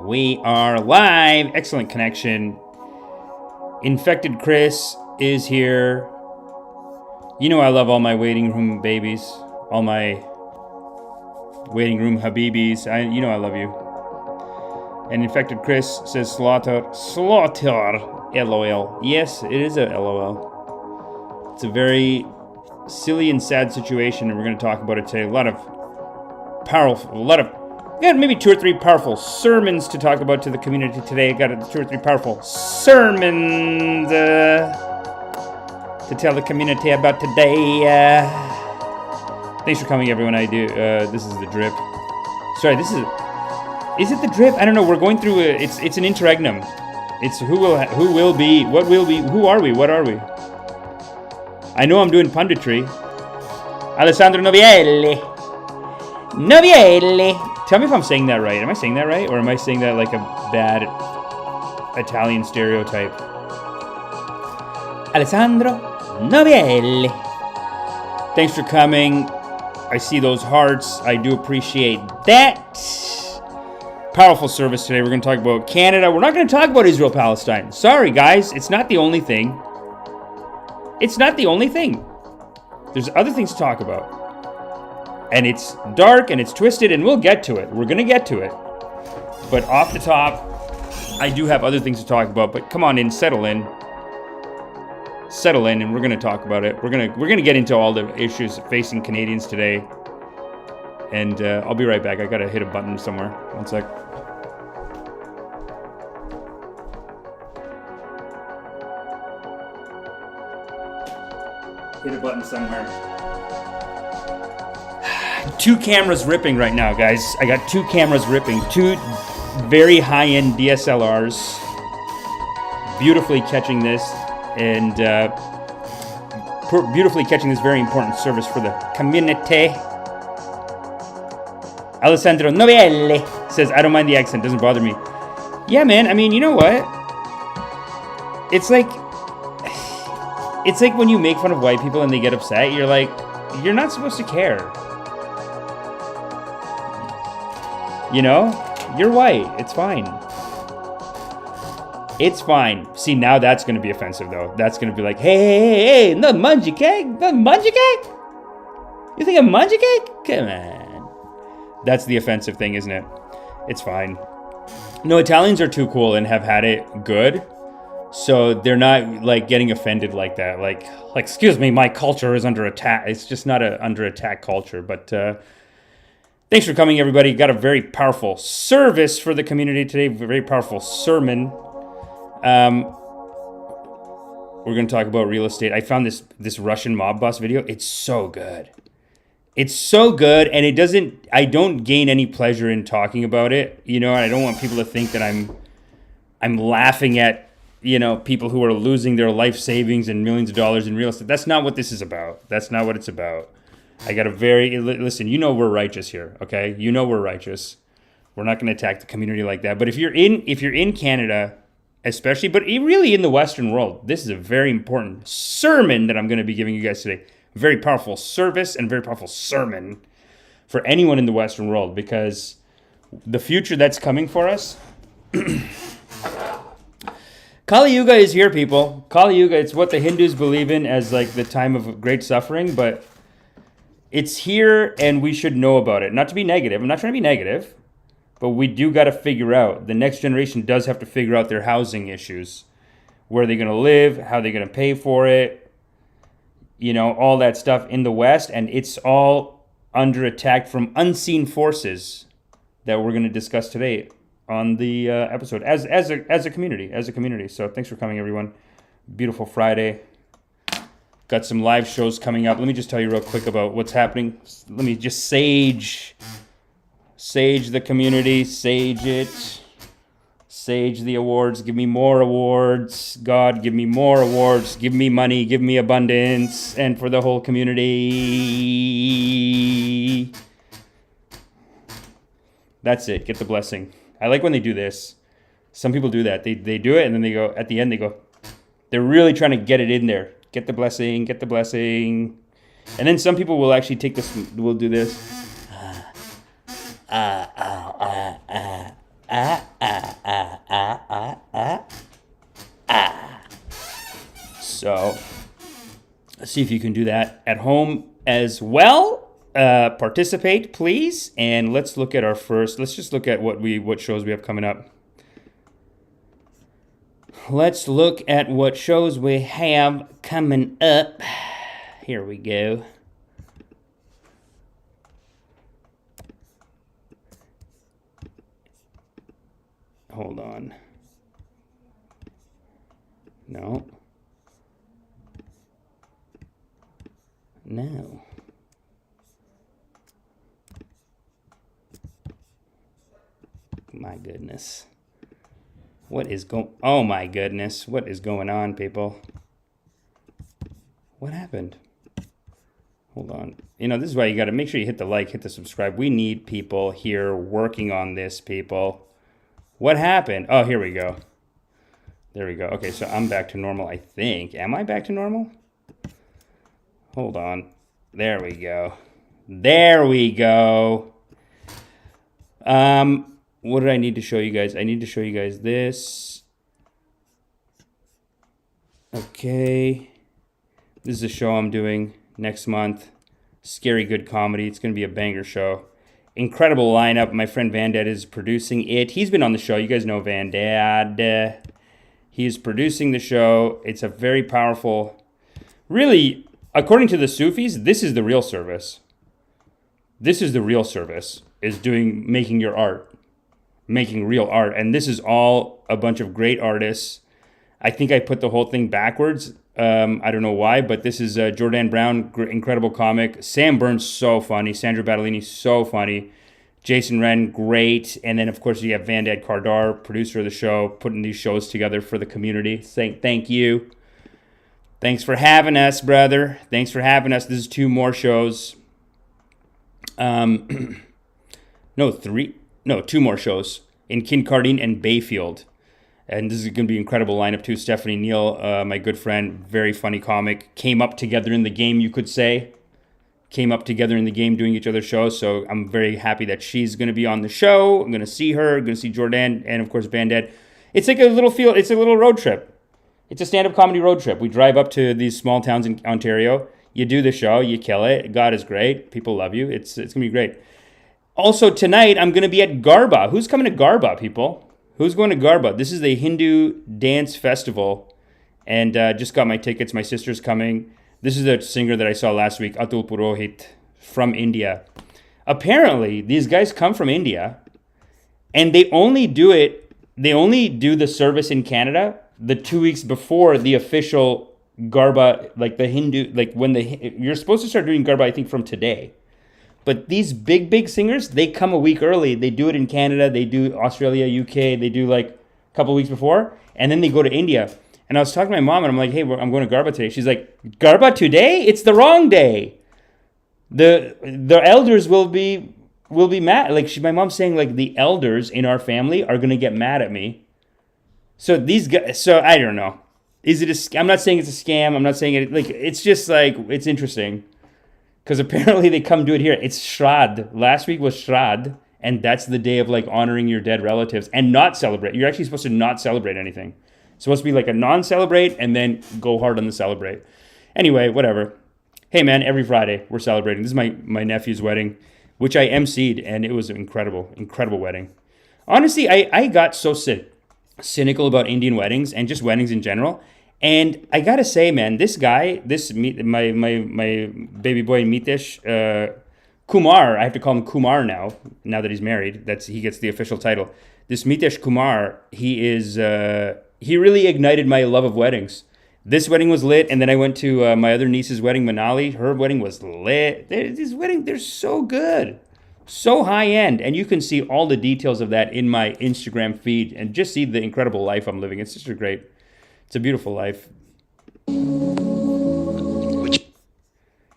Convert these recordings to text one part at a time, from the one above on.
We are live. Excellent connection. Infected Chris is here. You know I love all my waiting room babies. All my waiting room habibis. You know I love you. And Infected Chris says slaughter. LOL. Yes, it is a LOL. It's a very silly and sad situation, and we're going to talk about it today. Maybe 2 or 3 powerful sermons to talk about to the community today. I got 2 or 3 powerful sermons to tell the community about today. Thanks for coming, everyone. This is the drip. Sorry, is it the drip? I don't know. We're going through it's an interregnum. It's who will be, what will be, who are we, what are we? I know I'm doing punditry. Alessandro Novielli. Tell me if I'm saying that right. Am I saying that right? Or am I saying that like a bad Italian stereotype? Alessandro Novielli. Thanks for coming. I see those hearts. I do appreciate that. Powerful service today. We're going to talk about Canada. We're not going to talk about Israel-Palestine. Sorry, guys. It's not the only thing. It's not the only thing. There's other things to talk about. And it's dark and it's twisted, and we'll get to it. We're going to get to it. But off the top, I do have other things to talk about. But come on in, settle in. Settle in, and we're going to talk about it. We're going to get into all the issues facing Canadians today. And I'll be right back. I got to hit a button somewhere. One sec. Hit a button somewhere. 2 cameras ripping right now, guys. I got 2 cameras ripping. 2 very high-end DSLRs. Beautifully catching this. And beautifully catching this very important service for the community. Alessandro Novielli says, I don't mind the accent. Doesn't bother me. Yeah, man. I mean, you know what? It's like when you make fun of white people and they get upset. You're like, you're not supposed to care. You know? You're white. It's fine. It's fine. See, now that's going to be offensive, though. That's going to be like, hey, no mungie cake? No mungie cake? You think a mungie cake? Come on. That's the offensive thing, isn't it? It's fine. No, Italians are too cool and have had it good. So they're not, like, getting offended like that. Like, excuse me, my culture is under attack. It's just not a under attack culture. But thanks for coming, everybody. Got a very powerful service for the community today. Very powerful sermon. We're going to talk about real estate. I found this Russian mob boss video. It's so good. It's so good, and I don't gain any pleasure in talking about it. You know, I don't want people to think that I'm laughing at, you know, people who are losing their life savings and millions of dollars in real estate. That's not what this is about. That's not what it's about. Listen, you know we're righteous here, okay? You know we're righteous. We're not going to attack the community like that. But if you're in Canada, especially, but really in the Western world, this is a very important sermon that I'm going to be giving you guys today. Very powerful service and very powerful sermon for anyone in the Western world, because the future that's coming for us. Kali Yuga is here, people. Kali Yuga, it's what the Hindus believe in as like the time of great suffering, but it's here and we should know about it. Not to be negative. I'm not trying to be negative, but we do got to figure out. The next generation does have to figure out their housing issues. Where are they going to live? How are they going to pay for it? You know, all that stuff in the West, and it's all under attack from unseen forces that we're going to discuss today on the episode as a community. So thanks for coming, everyone. Beautiful Friday. Got some live shows coming up. Let me just tell you real quick about what's happening. Let me just sage the community, sage it. Sage the awards. Give me more awards. God, give me more awards. Give me money. Give me abundance. And for the whole community. That's it. Get the blessing. I like when they do this. Some people do that. They do it and then they go, at the end they go, they're really trying to get it in there. Get the blessing. Get the blessing. And then some people will actually take this, will do this. See if you can do that at home as well. Participate, please. And let's look at our first. Let's just look at what shows we have coming up. Let's look at what shows we have coming up. Here we go. Hold on. No. No. My goodness. Oh my goodness. What is going on, people? What happened? Hold on. You know, this is why you got to make sure you hit the like, hit the subscribe. We need people here working on this, people. What happened? Oh, here we go. There we go. Okay, so I'm back to normal, I think. Am I back to normal? Hold on. There we go. There we go. What did I need to show you guys? I need to show you guys this. Okay. This is a show I'm doing next month. Scary good comedy. It's going to be a banger show. Incredible lineup. My friend Vandad is producing it. He's been on the show. You guys know Vandad. He is producing the show. It's a very powerful, really, according to the Sufis, this is the real service. This is the real service, is making your art, making real art. And this is all a bunch of great artists. I think I put the whole thing backwards. I don't know why, but this is Jordan Brown, incredible comic. Sam Burns, so funny. Sandra Battellini, so funny. Jason Wren, great. And then, of course, you have Vandad Kardar, producer of the show, putting these shows together for the community. Saying thank you. Thanks for having us, brother. Thanks for having us. This is 2 more shows. 2 more shows in Kincardine and Bayfield. And this is going to be an incredible lineup too. Stephanie Neal, my good friend, very funny comic. Came up together in the game, you could say. Came up together in the game doing each other's shows. So I'm very happy that she's going to be on the show. I'm going to see her. I'm going to see Jordan. And of course, Vandad. It's like a little road trip. It's a stand-up comedy road trip. We drive up to these small towns in Ontario. You do the show. You kill it. God is great. People love you. It's going to be great. Also, tonight, I'm going to be at Garba. Who's coming to Garba, people? Who's going to Garba? This is the Hindu dance festival. And just got my tickets. My sister's coming. This is a singer that I saw last week, Atul Purohit, from India. Apparently, these guys come from India, and they only do the service in Canada the 2 weeks before the official Garba, like the Hindu, like when you're supposed to start doing Garba, I think, from today. But these big singers, they come a week early. They do it in Canada. They do Australia, UK. They do like a couple of weeks before, and then they go to India. And I was talking to my mom, and I'm like, hey, I'm going to Garba today. She's like, Garba today? It's the wrong day. The elders will be mad. Like my mom's saying, like the elders in our family are going to get mad at me. So these guys, so I don't know. Is it a scam? I'm not saying it's a scam. I'm not saying it, like, it's just like, it's interesting. Because apparently they come do it here. It's Shraddh. Last week was Shraddh. And that's the day of like honoring your dead relatives and not celebrate. You're actually supposed to not celebrate anything. It's supposed to be like a non-celebrate and then go hard on the celebrate. Anyway, whatever. Hey man, every Friday we're celebrating. This is my nephew's wedding, which I emceed, and it was an incredible wedding. Honestly, I got so cynical about Indian weddings and just weddings in general. And I gotta say, man, this guy, my baby boy Mitesh Kumar, I have to call him Kumar now that he's married. He gets the official title. This Mitesh Kumar, he really ignited my love of weddings. This wedding was lit, and then I went to my other niece's wedding, Manali. Her wedding was lit. These weddings, they're so good. So high-end, and you can see all the details of that in my Instagram feed, and just see the incredible life I'm living. It's just it's a beautiful life.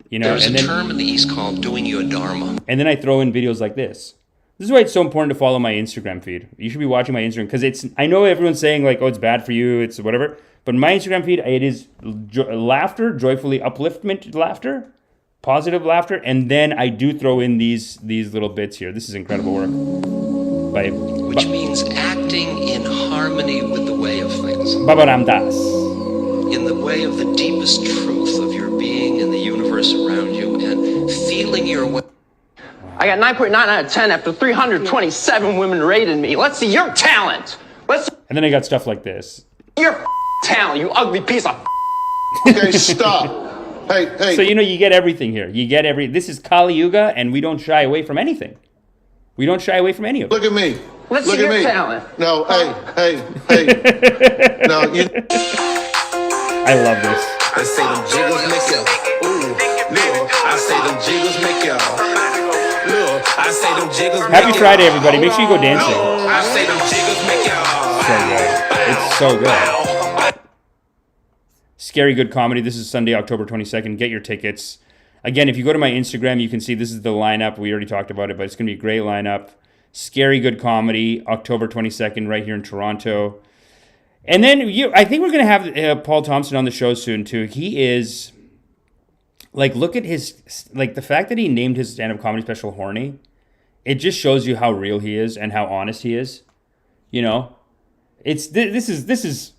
There's a term in the East called doing your dharma. And then I throw in videos like this. This is why it's so important to follow my Instagram feed. You should be watching my Instagram, because I know everyone's saying like, oh, it's bad for you, it's whatever. But my Instagram feed, it is laughter, joyfully upliftment laughter, positive laughter, and then I do throw in these little bits here. This is incredible work. Which means acting in harmony with the way of things. Baba Ram Das. In the way of the deepest truth of your being universe around you and feeling your way. I got 9.9 out of 10 after 327 women rated me. Let's see your talent. Let's see And then I got stuff like this. your talent, you ugly piece of. Okay, stop. Hey. So, you get everything here. This is Kali Yuga, and we don't shy away from anything. We don't shy away from any of it. Look at me. Let's Look see at your me. talent. No, hey. No, you. I love this. I say them jiggles make you. Ooh, look. I say them jiggles make you. Look. I say them jiggles make Happy Friday, everybody. Make sure you go dancing. I say them jiggles make you. So good. It's so good. Scary Good Comedy. This is Sunday, October 22nd. Get your tickets. Again, if you go to my Instagram, you can see this is the lineup. We already talked about it, but it's going to be a great lineup. Scary Good Comedy, October 22nd, right here in Toronto. And then I think we're going to have Paul Thompson on the show soon, too. He is, look at his, the fact that he named his stand-up comedy special Horny, it just shows you how real he is and how honest he is. This is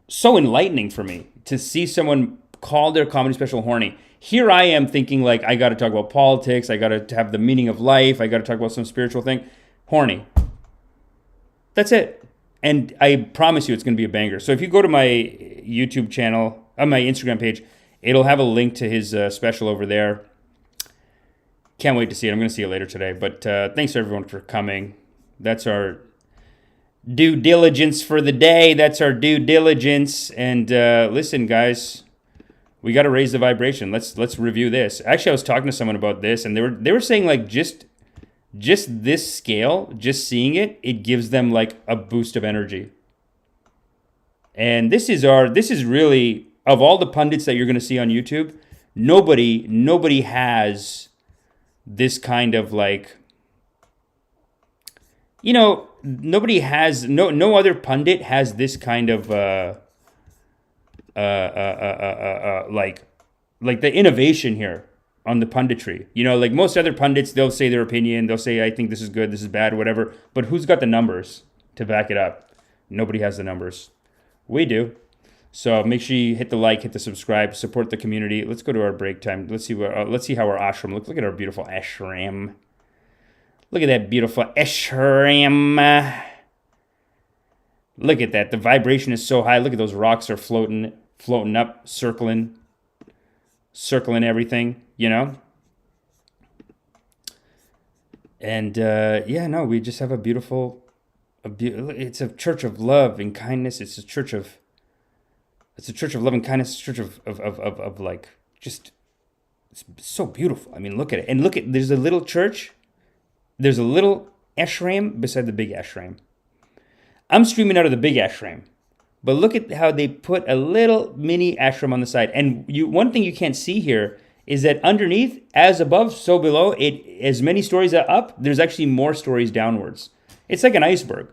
so enlightening for me to see someone call their comedy special Horny. Here I am thinking, I got to talk about politics, I got to have the meaning of life, I got to talk about some spiritual thing. Horny. That's it. And I promise you it's going to be a banger. So if you go to my YouTube channel, on my Instagram page, it'll have a link to his special over there. Can't wait to see it. I'm going to see it later today. But thanks everyone for coming. That's our due diligence for the day. That's our due diligence. And listen, guys, we got to raise the vibration. Let's review this. Actually, I was talking to someone about this, and they were saying just this scale, just seeing it, it gives them a boost of energy. And this is really, of all the pundits that you're going to see on YouTube, nobody has this kind of nobody has, no other pundit has this kind of the innovation here on the punditry. Most other pundits, they'll say their opinion. They'll say, I think this is good, this is bad, whatever. But who's got the numbers to back it up? Nobody has the numbers. We do. So make sure you hit the like, hit the subscribe, support the community. Let's go to our break time. Let's see how our ashram looks. Look at our beautiful ashram. Look at that beautiful ashram. Look at that. The vibration is so high. Look at those rocks are floating up, circling everything, And we just have a beautiful, it's a church of love and kindness. It's a church of love and kindness. It's a church of just, it's so beautiful. I mean, look at it. And there's a little church. There's a little ashram beside the big ashram. I'm streaming out of the big ashram. But look at how they put a little mini ashram on the side. And one thing you can't see here is that underneath, as above, so below, as many stories up, there's actually more stories downwards. It's like an iceberg.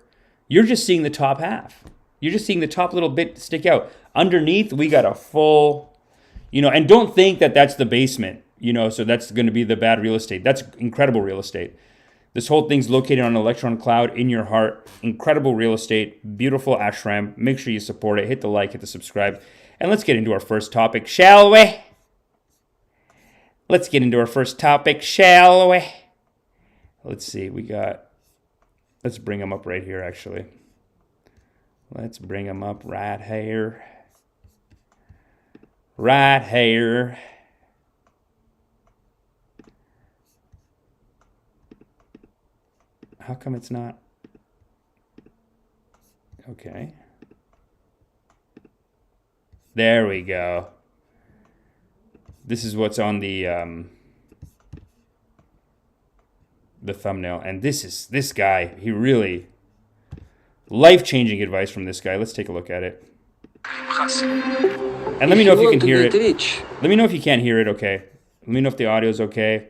You're just seeing the top half. You're just seeing the top little bit stick out. Underneath, we got a full, and don't think that that's the basement, so that's going to be the bad real estate. That's incredible real estate. This whole thing's located on an electron cloud in your heart. Incredible real estate, beautiful ashram. Make sure you support it. Hit the like, hit the subscribe. And let's get into our first topic, shall we? Let's get into our first topic, shall we? Let's see, let's bring them up right here, actually. Let's bring them up right here. Right here. How come it's not? Okay. There we go. This is what's on the thumbnail. And this guy, he really, life-changing advice from this guy. Let's take a look at it. And let me know if you can hear it. Let me know if you can't hear it, okay? Let me know if the audio is okay.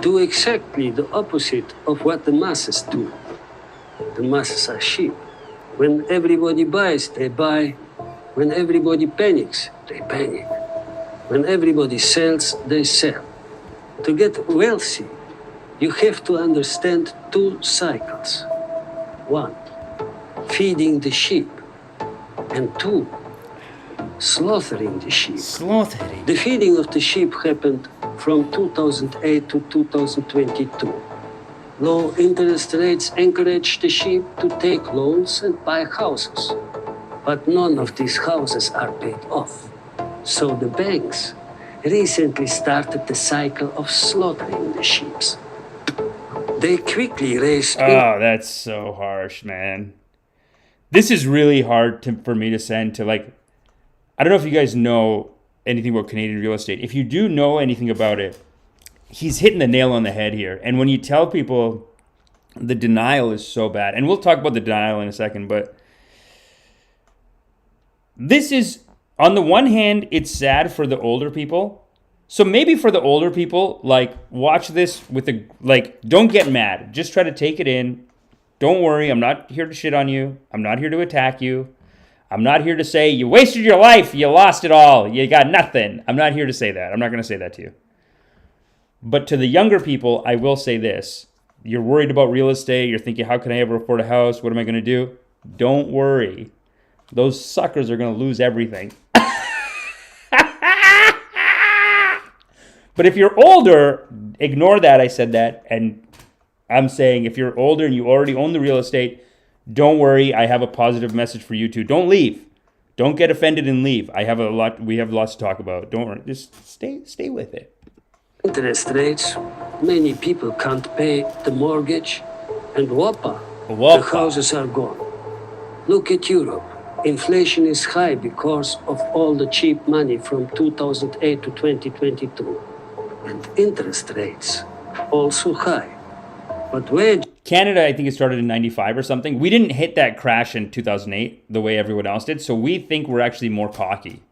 Do exactly the opposite of what the masses do. The masses are sheep. When everybody buys, they buy. When everybody panics, they panic. When everybody sells, they sell. To get wealthy, you have to understand two cycles. One, feeding the sheep. And two, slaughtering the sheep. Slaughtering. The feeding of the sheep happened from 2008 to 2022. Low interest rates encouraged the sheep to take loans and buy houses. But none of these houses are paid off. So the banks recently started the cycle of slaughtering the sheep. They quickly raised... Oh, that's so harsh, man. This is really hard for me to send to, like... I don't know if you guys know anything about Canadian real estate. If you do know anything about it, he's hitting the nail on the head here. And when you tell people the denial is so bad, and we'll talk about the denial in a second, but this is, on the one hand, it's sad for the older people. So maybe for the older people, like, watch this with a, like, don't get mad. Just try to take it in. Don't worry, I'm not here to shit on you. I'm not here to attack you. I'm not here to say, you wasted your life, you lost it all, you got nothing. I'm not here to say that. I'm not going to say that to you. But to the younger people, I will say this. You're worried about real estate. You're thinking, how can I ever afford a house? What am I going to do? Don't worry. Those suckers are going to lose everything. But if you're older, ignore that I said that. And I'm saying if you're older and you already own the real estate, don't worry. I have a positive message for you too. Don't leave. Don't get offended and leave. We have lots to talk about. Don't worry. Just stay with it. Interest rates, many people can't pay the mortgage, and whoppa, Whoppa. the houses are gone. Look at Europe. Inflation is high because of all the cheap money from 2008 to 2022. And interest rates also high. But wage... Canada, I think it started in 95 or something. We didn't hit that crash in 2008 the way everyone else did, so we think we're actually more cocky.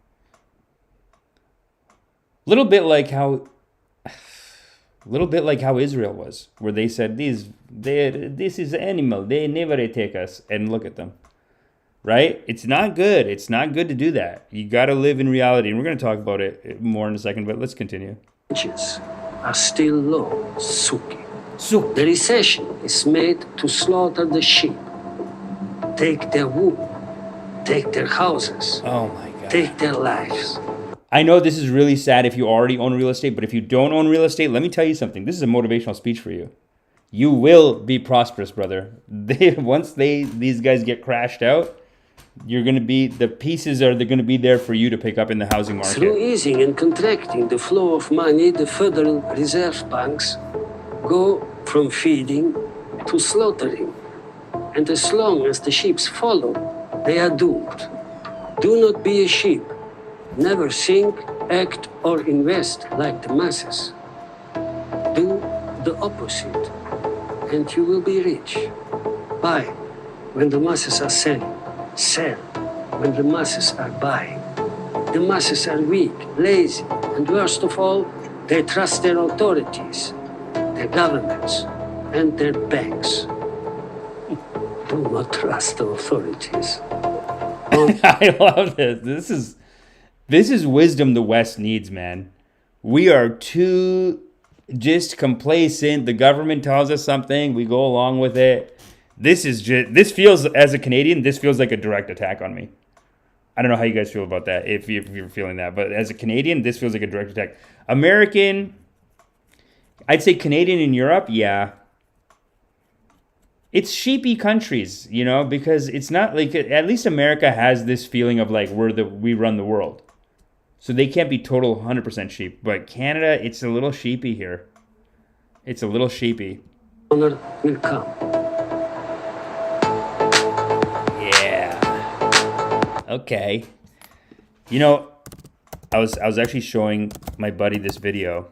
A little bit like how Israel was, where they said, this is animal, they never take us, and look at them. Right? It's not good. It's not good to do that. You got to live in reality, and we're going to talk about it more in a second, but let's continue. Wages are still low, Suki. The recession is made to slaughter the sheep, take their wool, take their houses, Oh my God. take their lives. I know this is really sad if you already own real estate, but if you don't own real estate, let me tell you something. This is a motivational speech for you. You will be prosperous, brother. Once these guys get crashed out, you're going to be, the pieces are going to be there for you to pick up in the housing market. Through easing and contracting the flow of money, the Federal Reserve banks go from feeding to slaughtering. And as long as the sheep follow, they are doomed. Do not be a sheep. Never think, act, or invest like the masses. Do the opposite, and you will be rich. Buy when the masses are selling. Sell when the masses are buying. The masses are weak, lazy, and worst of all, they trust their authorities, their governments, and their banks. Do not trust the authorities. I love this. This is wisdom the West needs, man. We are too just complacent. The government tells us something, we go along with it. This feels, as a Canadian, this feels like a direct attack on me. I don't know how you guys feel about that, if you're feeling that. But as a Canadian, this feels like a direct attack. American, I'd say Canadian in Europe, yeah. It's sheepy countries, you know, because it's not like, at least America has this feeling of like we run the world. So they can't be total 100% sheep. But Canada, it's a little sheepy here. It's a little sheepy. Honor will come. Okay. You know, I was actually showing my buddy this video.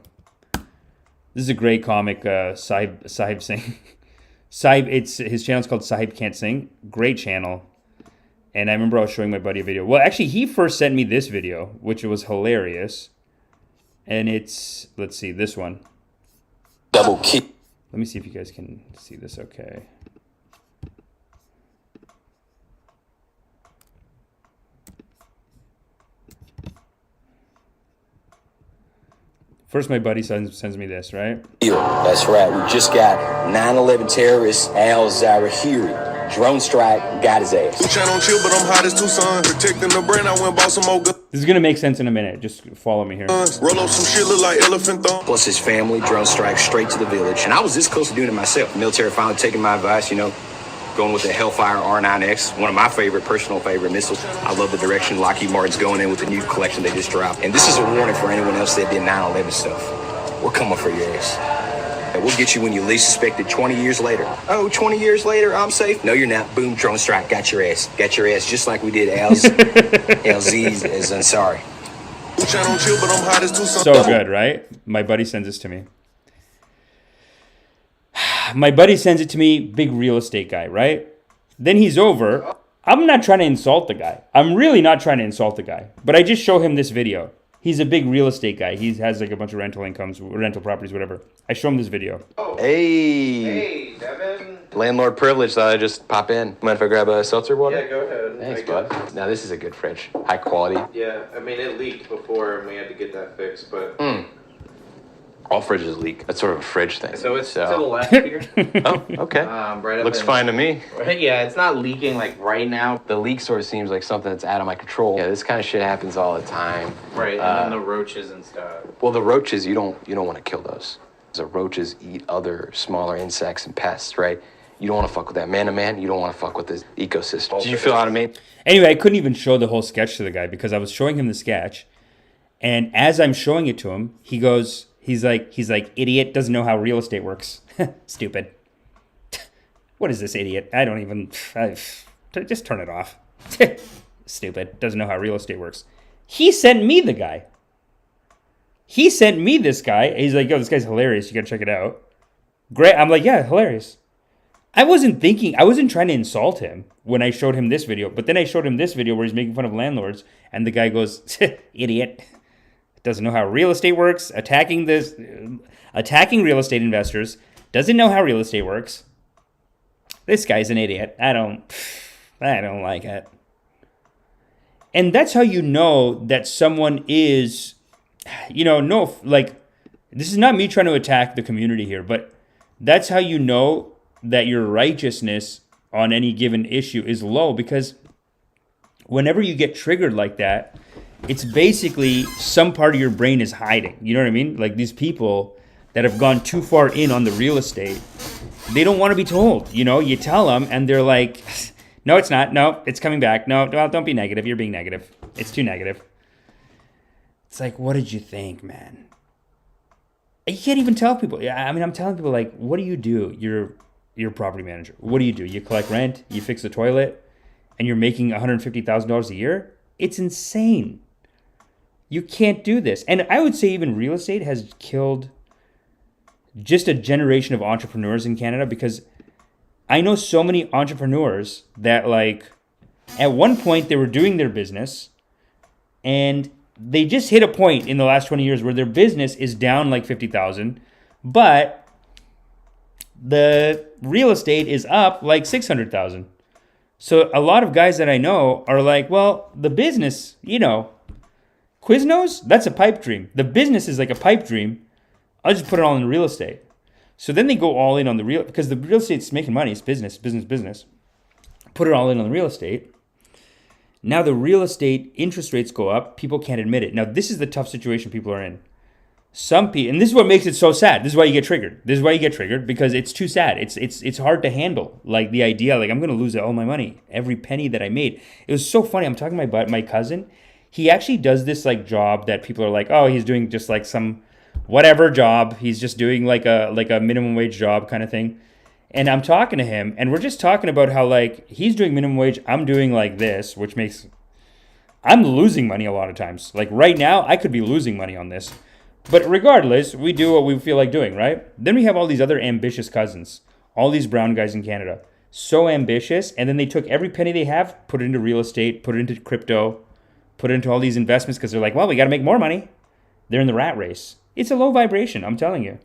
This is a great comic, Sahib Singh. His channel's called Sahib Can't Sing. Great channel. And I remember I was showing my buddy a video. Well, actually, he first sent me this video, which was hilarious. And it's, let's see, this one. Double kick. Let me see if you guys can see this okay. First, my buddy sends me this, right? That's right. We just got 9/11 terrorist Al Zawahiri drone strike, got his ass. Trying on chill, but I'm hot as Tucson. Protecting the brand, I went bought some more guns. This is gonna make sense in a minute. Just follow me here. Roll up some shit, look like elephant thumb. Plus his family, drone strike straight to the village. And I was this close to doing it myself. Military finally taking my advice, you know, going with the Hellfire R9X, one of my personal favorite missiles. I love the direction Lockheed Martin's going in with the new collection they just dropped. And this is a warning for anyone else that did 9/11 stuff. We're coming for your ass. And we'll get you when you least suspect it 20 years later. Oh, 20 years later, I'm safe. No, you're not. Boom, drone strike, got your ass. Got your ass just like we did LZ's as Ansari. Trying on chill, but I'm hot as Tucson. So good, right? My buddy sends this to me. My buddy sends it to me, big real estate guy, right? Then he's over. I'm not trying to insult the guy. I'm really not trying to insult the guy. But I just show him this video. He's a big real estate guy. He has like a bunch of rental incomes, rental properties, whatever. I show him this video. Hey, Devin. Landlord privilege. Thought I'd just pop in. Mind if I grab a seltzer water? Yeah, go ahead. Thanks, bud. Now this is a good fridge. High quality. Yeah, I mean it leaked before and we had to get that fixed, but All fridges leak. That's sort of a fridge thing. so it's to the left here. Oh, okay. Right up Looks in- fine to me. Yeah, it's not leaking like right now. The leak sort of seems like something that's out of my control. Yeah, this kind of shit happens all the time. Right, and then the roaches and stuff. Well, the roaches, you don't want to kill those. The roaches eat other smaller insects and pests, right? You don't want to fuck with that. Man to man, you don't want to fuck with this ecosystem. Do you feel what I mean? Anyway, I couldn't even show the whole sketch to the guy because I was showing him the sketch. And as I'm showing it to him, he goes, he's like, idiot, doesn't know how real estate works. Stupid. What is this idiot? I don't even, just turn it off. Stupid, doesn't know how real estate works. He sent me the guy. He sent me this guy. He's like, yo, this guy's hilarious. You gotta check it out. Great. I'm like, yeah, hilarious. I wasn't trying to insult him when I showed him this video. But then I showed him this video where he's making fun of landlords. And the guy goes, idiot. Doesn't know how real estate works. Attacking real estate investors. Doesn't know how real estate works. This guy's an idiot. I don't like it. And that's how you know that someone is, this is not me trying to attack the community here, but that's how you know that your righteousness on any given issue is low, because whenever you get triggered like that, it's basically some part of your brain is hiding. You know what I mean? Like these people that have gone too far in on the real estate, they don't want to be told. You tell them and they're like, no, it's not. No, it's coming back. No, don't be negative. You're being negative. It's too negative. It's like, what did you think, man? You can't even tell people. I mean, I'm telling people, like, what do you do? You're a property manager. What do? You collect rent, you fix the toilet, and you're making $150,000 a year? It's insane. You can't do this. And I would say even real estate has killed just a generation of entrepreneurs in Canada, because I know so many entrepreneurs that, like, at one point they were doing their business and they just hit a point in the last 20 years where their business is down like 50,000, but the real estate is up like 600,000. So a lot of guys that I know are like, well, the business, Quiznos, that's a pipe dream. The business is like a pipe dream. I'll just put it all in real estate. So then they go all in on the real, because the real estate's making money. It's business. Put it all in on the real estate. Now the real estate interest rates go up. People can't admit it. Now this is the tough situation people are in. Some people, and this is what makes it so sad. This is why you get triggered. Because it's too sad. It's hard to handle. Like the idea, like I'm going to lose all my money, every penny that I made. It was so funny. I'm talking to my cousin. He actually does this like job that people are like, oh, he's doing just like some whatever job. He's just doing like a minimum wage job kind of thing. And I'm talking to him, and we're just talking about how, like, he's doing minimum wage, I'm doing like this, which makes, I'm losing money a lot of times. Like right now, I could be losing money on this. But regardless, we do what we feel like doing, right? Then we have all these other ambitious cousins, all these brown guys in Canada, so ambitious, and then they took every penny they have, put it into real estate, put it into crypto, put it into all these investments, because they're like, well, we got to make more money. They're in the rat race. It's a low vibration, I'm telling you.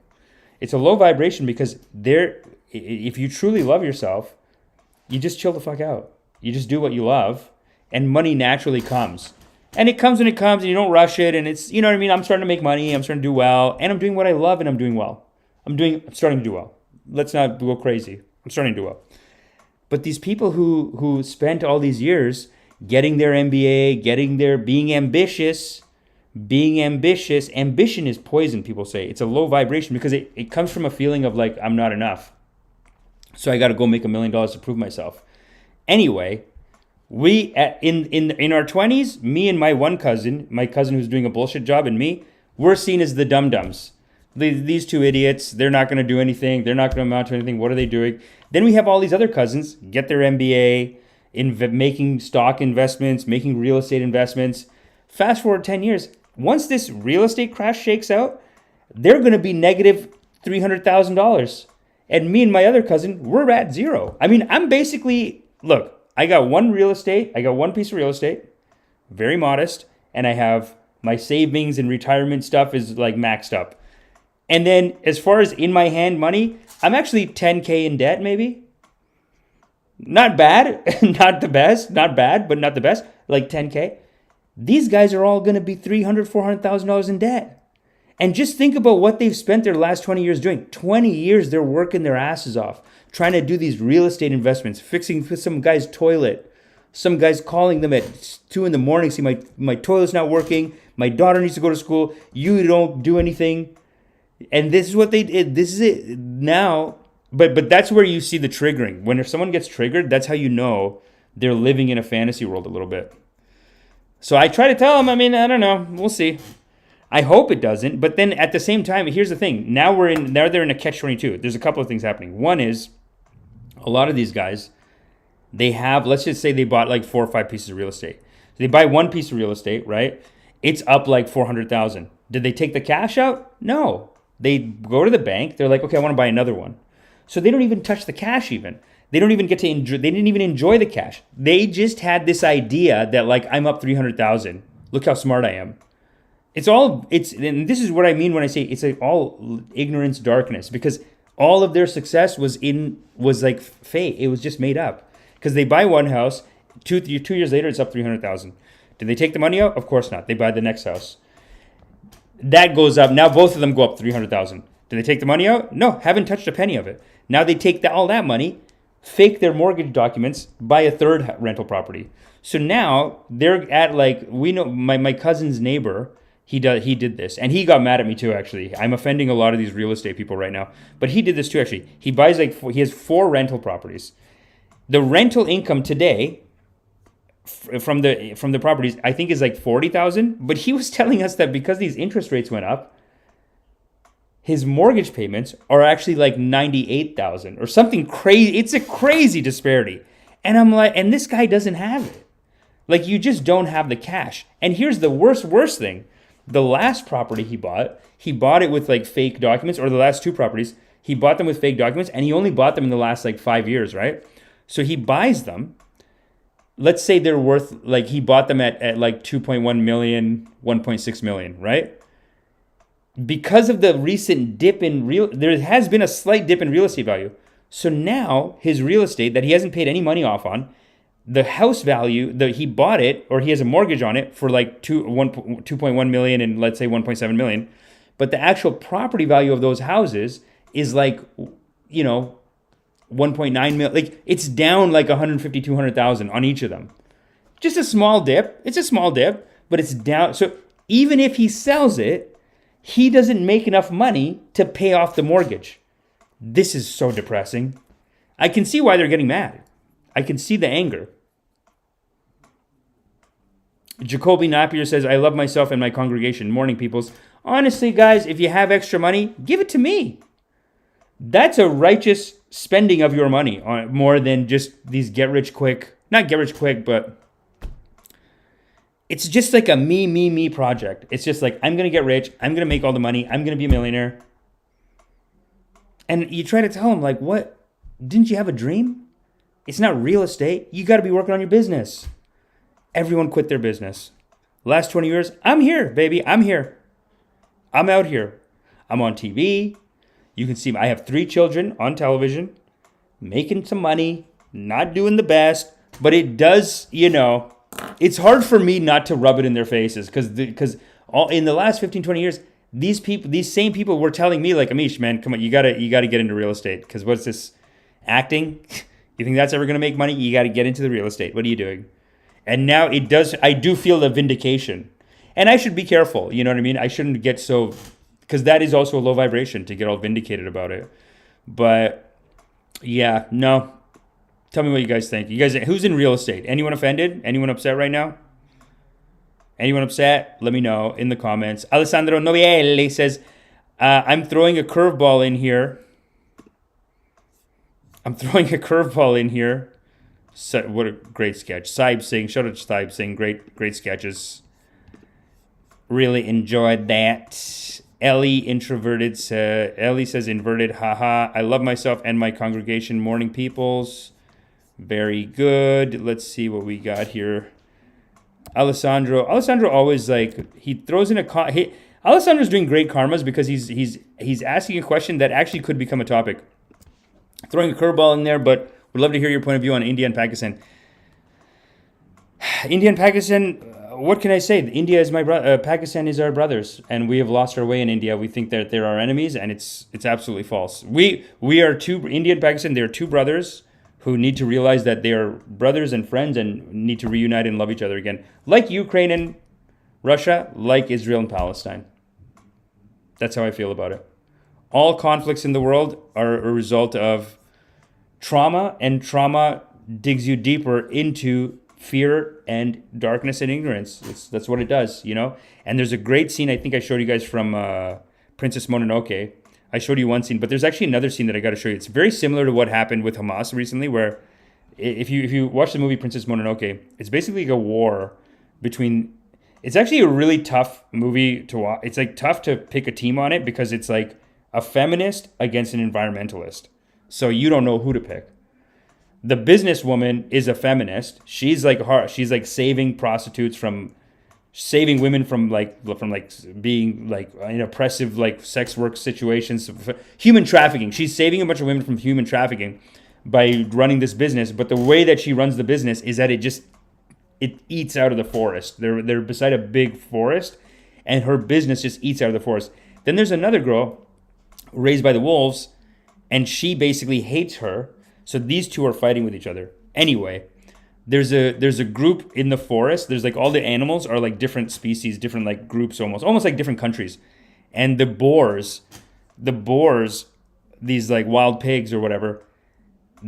It's a low vibration because if you truly love yourself, you just chill the fuck out. You just do what you love, and money naturally comes. And it comes when it comes, and you don't rush it, and it's, you know what I mean? I'm starting to make money, I'm starting to do well, and I'm doing what I love, and I'm doing well. I'm starting to do well. Let's not go crazy. I'm starting to do well. But these people who spent all these years getting their MBA, being ambitious. Ambition is poison, people say. It's a low vibration because it comes from a feeling of like, I'm not enough. So I got to go make $1 million to prove myself. Anyway, we in our 20s, me and my cousin who's doing a bullshit job, and me, we're seen as the dum-dums. These two idiots, they're not going to do anything. They're not going to amount to anything. What are they doing? Then we have all these other cousins get their MBA, making stock investments, making real estate investments. Fast forward 10 years. Once this real estate crash shakes out, they're going to be negative $300,000. And me and my other cousin, we're at zero. I mean, I'm basically, look, I got one piece of real estate, very modest, and I have my savings and retirement stuff is like maxed up. And then as far as in my hand money, I'm actually 10K in debt maybe. Not bad, not the best, not bad, but not the best, like 10K. These guys are all going to be $300,000, $400,000 in debt. And just think about what they've spent their last 20 years doing. 20 years, they're working their asses off, trying to do these real estate investments, fixing some guy's toilet. Some guy's calling them at 2 a.m, saying, my toilet's not working. My daughter needs to go to school. You don't do anything. And this is what they did. This is it now. But that's where you see the triggering. When if someone gets triggered, that's how you know they're living in a fantasy world a little bit. So I try to tell them, I mean, I don't know. We'll see. I hope it doesn't. But then at the same time, here's the thing. Now they're in a catch-22. There's a couple of things happening. One is a lot of these guys, they have, let's just say they bought like 4 or 5 pieces of real estate. So they buy one piece of real estate, right? It's up like $400,000. Did they take the cash out? No. They go to the bank. They're like, okay, I want to buy another one. So they don't even touch the cash even. They don't even get to enjoy, they didn't even enjoy the cash. They just had this idea that like, I'm up 300,000. Look how smart I am. And this is what I mean when I say it's like all ignorance, darkness, because all of their success was like fake. It was just made up because they buy one house, 2 years later, it's up 300,000. Did they take the money out? Of course not. They buy the next house. That goes up. Now both of them go up 300,000. Did they take the money out? No, haven't touched a penny of it. Now they take all that money, fake their mortgage documents, buy a third rental property. So now they're at like, we know my cousin's neighbor, he did this, and he got mad at me too. Actually, I'm offending a lot of these real estate people right now, but he did this too. Actually, he has 4 rental properties. The rental income today from the properties, I think, is like 40,000. But he was telling us that because these interest rates went up, his mortgage payments are actually like 98,000 or something crazy. It's a crazy disparity, and I'm like, and this guy doesn't have it. Like, you just don't have the cash. And here's the worst thing. The last property he bought it with like fake documents, or the last 2 properties, he bought them with fake documents, and he only bought them in the last like 5 years, right? So he buys them. Let's say they're worth, like, he bought them at like 2.1 million, 1.6 million, right? Because of the recent dip in there has been a slight dip in real estate value. So now his real estate that he hasn't paid any money off on, the house value that he bought it, or he has a mortgage on it for like 2.1 million and let's say 1.7 million, but the actual property value of those houses is like, 1.9 million. Like, it's down like 150, 200,000 on each of them. Just a small dip. It's a small dip, but it's down. So even if he sells it, he doesn't make enough money to pay off the mortgage. This is so depressing. I can see why they're getting mad. I can see the anger. Jacoby Napier says, I love myself and my congregation. Morning, peoples. Honestly, guys, if you have extra money, give it to me. That's a righteous spending of your money, more than just these not get rich quick, but it's just like a me project. It's just like, I'm going to get rich. I'm going to make all the money. I'm going to be a millionaire. And you try to tell them, like, what? Didn't you have a dream? It's not real estate. You got to be working on your business. Everyone quit their business. Last 20 years, I'm here, baby. I'm here. I'm out here. I'm on TV. You can see me. I have 3 children on television, making some money, not doing the best, but it does, it's hard for me not to rub it in their faces because in the last 15, 20 years, these same people were telling me, like, Amish, man, come on, you gotta get into real estate, because what's this acting? You think that's ever going to make money? You got to get into the real estate. What are you doing? And now it does. I do feel the vindication. And I should be careful. You know what I mean? I shouldn't get so, because that is also a low vibration to get all vindicated about it. But yeah, no. Tell me what you guys think. You guys, who's in real estate? Anyone offended? Anyone upset right now? Anyone upset? Let me know in the comments. Alessandro Novielli says, I'm throwing a curveball in here. So, what a great sketch. Saib Singh, shout out to Saib Singh. Great sketches. Really enjoyed that. Ellie Ellie says inverted, haha. I love myself and my congregation, morning peoples. Very good. Let's see what we got here. Alessandro always he throws in Alessandro's doing great karmas because he's asking a question that actually could become a topic. Throwing a curveball in there, but would love to hear your point of view on India and Pakistan. India and Pakistan, what can I say? India is Pakistan is our brothers, and we have lost our way in India. We think that they're our enemies, and it's absolutely false. We are India and Pakistan, they're two brothers who need to realize that they are brothers and friends and need to reunite and love each other again. Like Ukraine and Russia, like Israel and Palestine. That's how I feel about it. All conflicts in the world are a result of trauma, and trauma digs you deeper into fear and darkness and ignorance. That's what it does, you know? And there's a great scene, I think I showed you guys from Princess Mononoke. I showed you one scene, but there's actually another scene that I got to show you. It's very similar to what happened with Hamas recently, where if you watch the movie Princess Mononoke, it's basically like a war between... It's actually a really tough movie to watch. It's tough to pick a team on it because it's like a feminist against an environmentalist. So you don't know who to pick. The businesswoman is a feminist. She's like saving prostitutes saving women from being in oppressive sex work situations, human trafficking. She's saving a bunch of women from human trafficking by running this business. But the way that she runs the business is that it eats out of the forest. They're beside a big forest, and her business just eats out of the forest. Then there's another girl raised by the wolves, and she basically hates her. So these two are fighting with each other. Anyway, there's a group in the forest. There's all the animals are different species, different groups almost like different countries. And the boars, these wild pigs or whatever,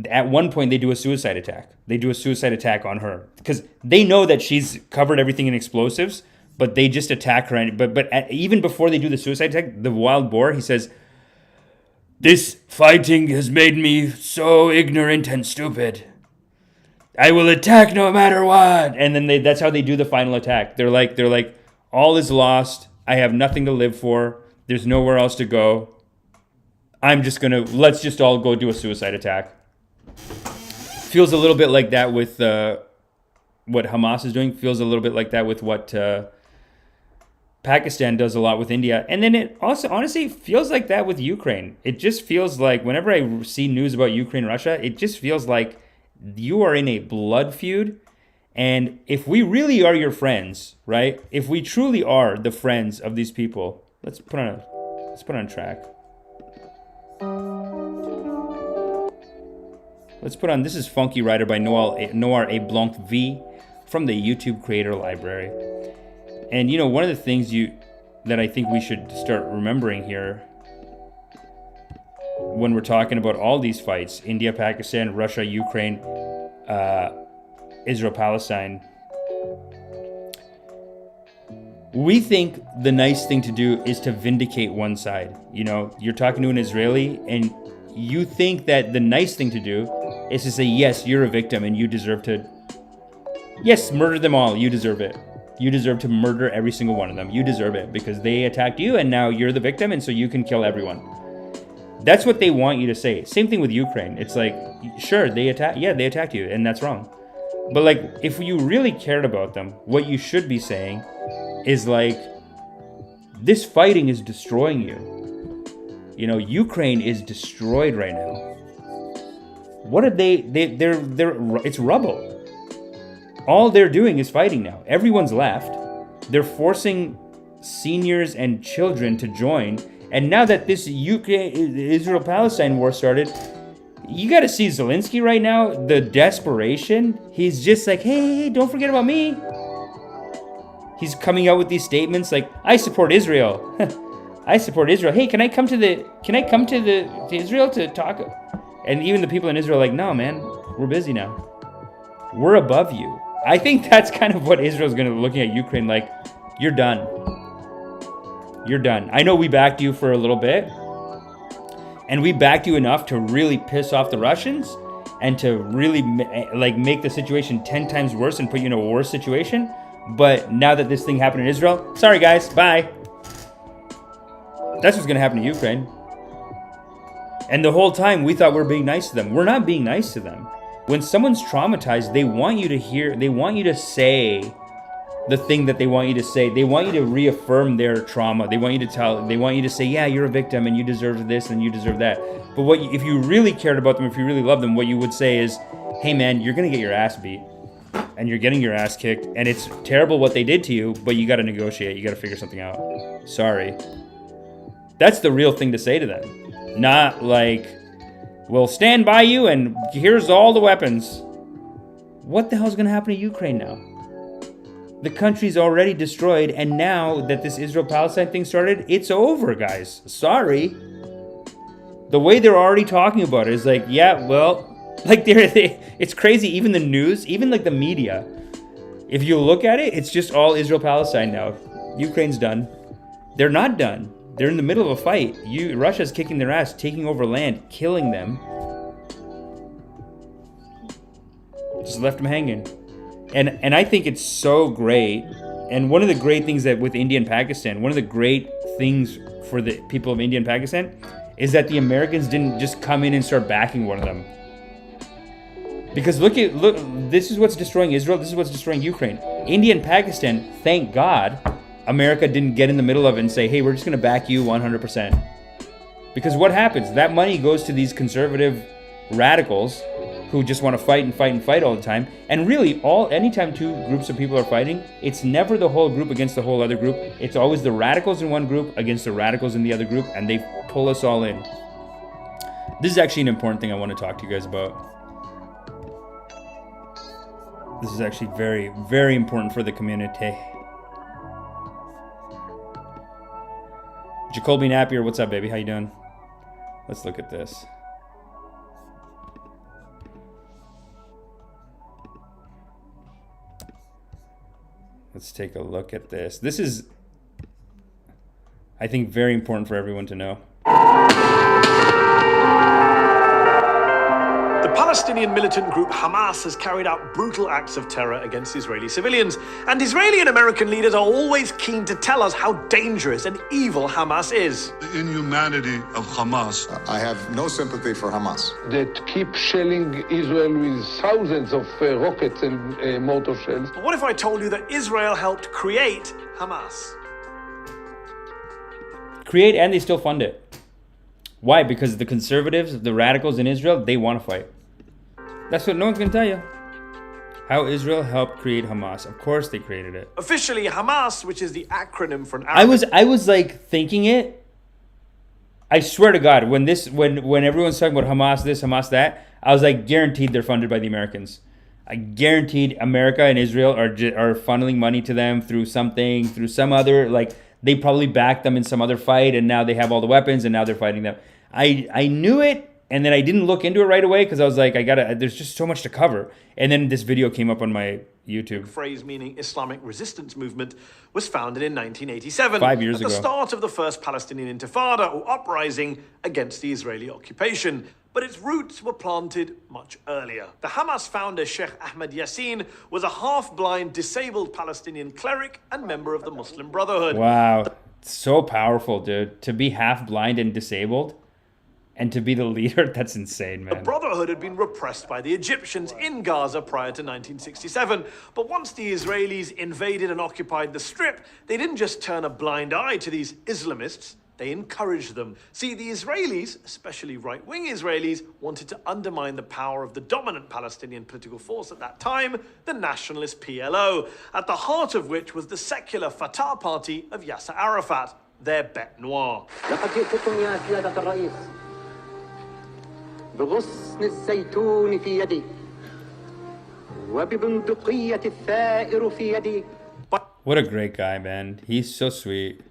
at one point they do a suicide attack. They do a suicide attack on her because they know that she's covered everything in explosives, but they just attack her. But even before they do the suicide attack, the wild boar, he says, "This fighting has made me so ignorant and stupid. I will attack no matter what." And then that's how they do the final attack. They're like, all is lost. I have nothing to live for. There's nowhere else to go. Let's just all go do a suicide attack. Feels a little bit like that with what Hamas is doing. Feels a little bit like that with what Pakistan does a lot with India. And then it also honestly feels like that with Ukraine. It just feels like whenever I see news about Ukraine and Russia, it just feels like you are in a blood feud. And if we really are your friends, right? If we truly are the friends of these people, let's put on track. Let's put on, this is Funky Rider by Noir A. Blanc V from the YouTube Creator Library. And one of the things that I think we should start remembering here when we're talking about all these fights, India, Pakistan, Russia, Ukraine, Israel, Palestine, we think the nice thing to do is to vindicate one side. You're talking to an Israeli and you think that the nice thing to do is to say, yes, you're a victim and you deserve to, yes, murder them all. You deserve it. You deserve to murder every single one of them. You deserve it because they attacked you and now you're the victim and so you can kill everyone. That's what they want you to say. Same thing with Ukraine. It's like, sure, they attacked you and that's wrong. But if you really cared about them, what you should be saying is this fighting is destroying you. Ukraine is destroyed right now. What are they're it's rubble. All they're doing is fighting now. Everyone's left. They're forcing seniors and children to join. And now that this Israel-Palestine war started, You got to see Zelensky right now, the desperation. He's just like, hey, don't forget about me. He's coming out with these statements like, I support Israel. I support Israel. Hey, can I come to Israel to talk? And even the people in Israel are like, no, man, we're busy now. We're above you. I think that's kind of what Israel's going to be looking at Ukraine like, you're done. You're done. I know we backed you for a little bit, and we backed you enough to really piss off the Russians and to really make the situation 10 times worse and put you in a worse situation. But now that this thing happened in Israel, sorry guys, bye. That's what's going to happen to Ukraine. And the whole time we thought we were being nice to them. We're not being nice to them. When someone's traumatized, they want you to hear, they want you to say the thing that they want you to say. They want you to reaffirm their trauma. They want you to say, yeah, you're a victim and you deserve this and you deserve that. But if you really cared about them, if you really loved them, what you would say is, hey man, you're going to get your ass beat and you're getting your ass kicked and it's terrible what they did to you, but you got to negotiate. You got to figure something out. Sorry. That's the real thing to say to them. Not like, we'll stand by you and here's all the weapons. What the hell's going to happen to Ukraine now? The country's already destroyed, and now that this Israel-Palestine thing started, it's over, guys. Sorry. The way they're already talking about it is like, yeah, well, like it's crazy. Even the news, even like the media, if you look at it, it's just all Israel-Palestine now. Ukraine's done. They're not done. They're in the middle of a fight. Russia's kicking their ass, taking over land, killing them. Just left them hanging. And I think it's so great. And one of the great things that with India and Pakistan, one of the great things for the people of India and Pakistan is that the Americans didn't just come in and start backing one of them. Because look, this is what's destroying Israel. This is what's destroying Ukraine. India and Pakistan, thank God, America didn't get in the middle of it and say, hey, we're just going to back you 100%. Because what happens? That money goes to these conservative radicals who just want to fight and fight and fight all the time. And really, anytime two groups of people are fighting, it's never the whole group against the whole other group. It's always the radicals in one group against the radicals in the other group, and they pull us all in. This is actually an important thing I want to talk to you guys about. This is actually very, very important for the community. Jacoby Napier, what's up, baby? How you doing? Let's look at this. Let's take a look at this. This is, I think, very important for everyone to know. The Palestinian militant group Hamas has carried out brutal acts of terror against Israeli civilians, and Israeli and American leaders are always keen to tell us how dangerous and evil Hamas is. The inhumanity of Hamas. I have no sympathy for Hamas. That keep shelling Israel with thousands of rockets and mortar shells. But what if I told you that Israel helped create Hamas? Create, and they still fund it. Why? Because the conservatives, the radicals in Israel, they want to fight. That's what no one's going to tell you. How Israel helped create Hamas. Of course they created it. Officially, Hamas, which is the acronym for an Arabic... I was like thinking it. I swear to God, when everyone's talking about Hamas this, Hamas that, I was like, guaranteed they're funded by the Americans. I guaranteed America and Israel are funneling money to them through something, through some other, like, they probably backed them in some other fight, and now they have all the weapons, and now they're fighting them. I knew it, and then I didn't look into it right away because I was like, there's just so much to cover. And then this video came up on my YouTube. Phrase meaning Islamic resistance movement was founded in 1987. 5 years ago. At the start of the first Palestinian Intifada, or uprising against the Israeli occupation. But its roots were planted much earlier. The Hamas founder, Sheikh Ahmed Yassin, was a half-blind, disabled Palestinian cleric and member of the Muslim Brotherhood. Wow, so powerful, dude. To be half-blind and disabled, and to be the leader, that's insane, man. The Brotherhood had been repressed by the Egyptians in Gaza prior to 1967. But once the Israelis invaded and occupied the Strip, they didn't just turn a blind eye to these Islamists. They encouraged them. See, the Israelis, especially right-wing Israelis, wanted to undermine the power of the dominant Palestinian political force at that time, the nationalist PLO, at the heart of which was the secular Fatah party of Yasser Arafat, their bête noire. بغصن الزيتون في يدي وببندقية الثائر في يدي. What a great guy, man. He's so sweet.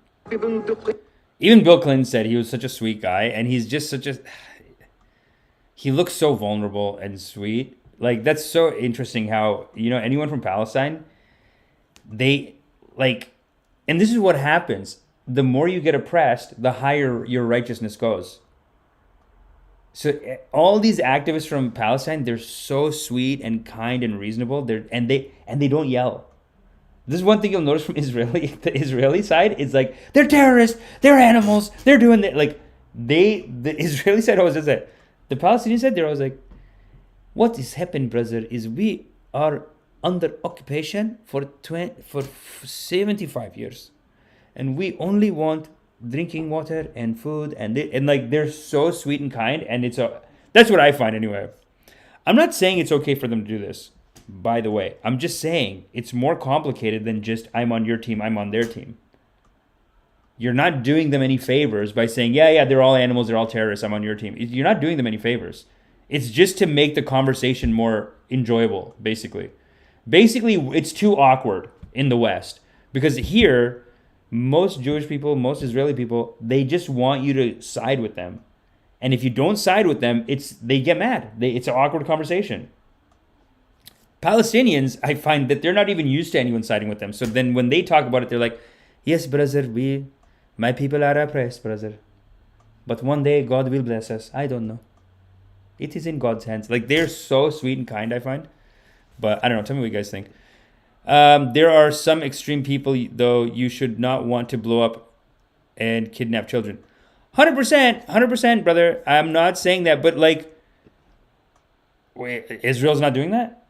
Even Bill Clinton said he was such a sweet guy, and he's just such a... He looks so vulnerable and sweet. Like, that's so interesting how, you know, anyone from Palestine, they, like... And this is what happens. The more you get oppressed, the higher your righteousness goes. So all these activists from Palestine, they're so sweet and kind and reasonable. They don't yell. This is one thing you'll notice from the Israeli side. It's like, they're terrorists, they're animals, they're doing that. Like, the Israeli side always does that. The Palestinian side, they're always like, what is happening, brother, is we are under occupation for 75 years. And we only want drinking water and food. And like, they're so sweet and kind. And that's what I find anyway. I'm not saying it's okay for them to do this. By the way, I'm just saying it's more complicated than just I'm on your team, I'm on their team. You're not doing them any favors by saying, yeah, they're all animals, they're all terrorists, I'm on your team. You're not doing them any favors. It's just to make the conversation more enjoyable, basically. Basically, it's too awkward in the West. Because here, most Jewish people, most Israeli people, they just want you to side with them. And if you don't side with them, they get mad. It's an awkward conversation. Palestinians, I find that they're not even used to anyone siding with them. So then when they talk about it, they're like, yes, brother, my people are oppressed, brother. But one day God will bless us. I don't know. It is in God's hands. Like, they're so sweet and kind, I find. But I don't know. Tell me what you guys think. There are some extreme people, though, you should not want to blow up and kidnap children. 100%, brother. I'm not saying that. But, like, wait, Israel's not doing that?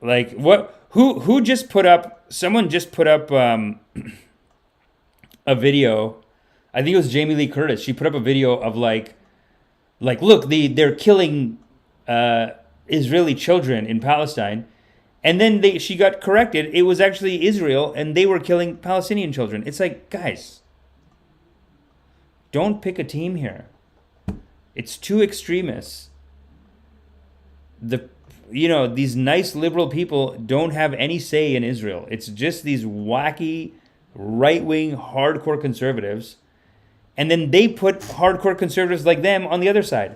Like, what? Who just put up? Someone just put up a video. I think it was Jamie Lee Curtis. She put up a video of like, look, they're killing Israeli children in Palestine, and then she got corrected. It was actually Israel, and they were killing Palestinian children. It's like, guys, don't pick a team here. It's too extremists. These nice liberal people don't have any say in Israel. It's just these wacky, right-wing, hardcore conservatives. And then they put hardcore conservatives like them on the other side.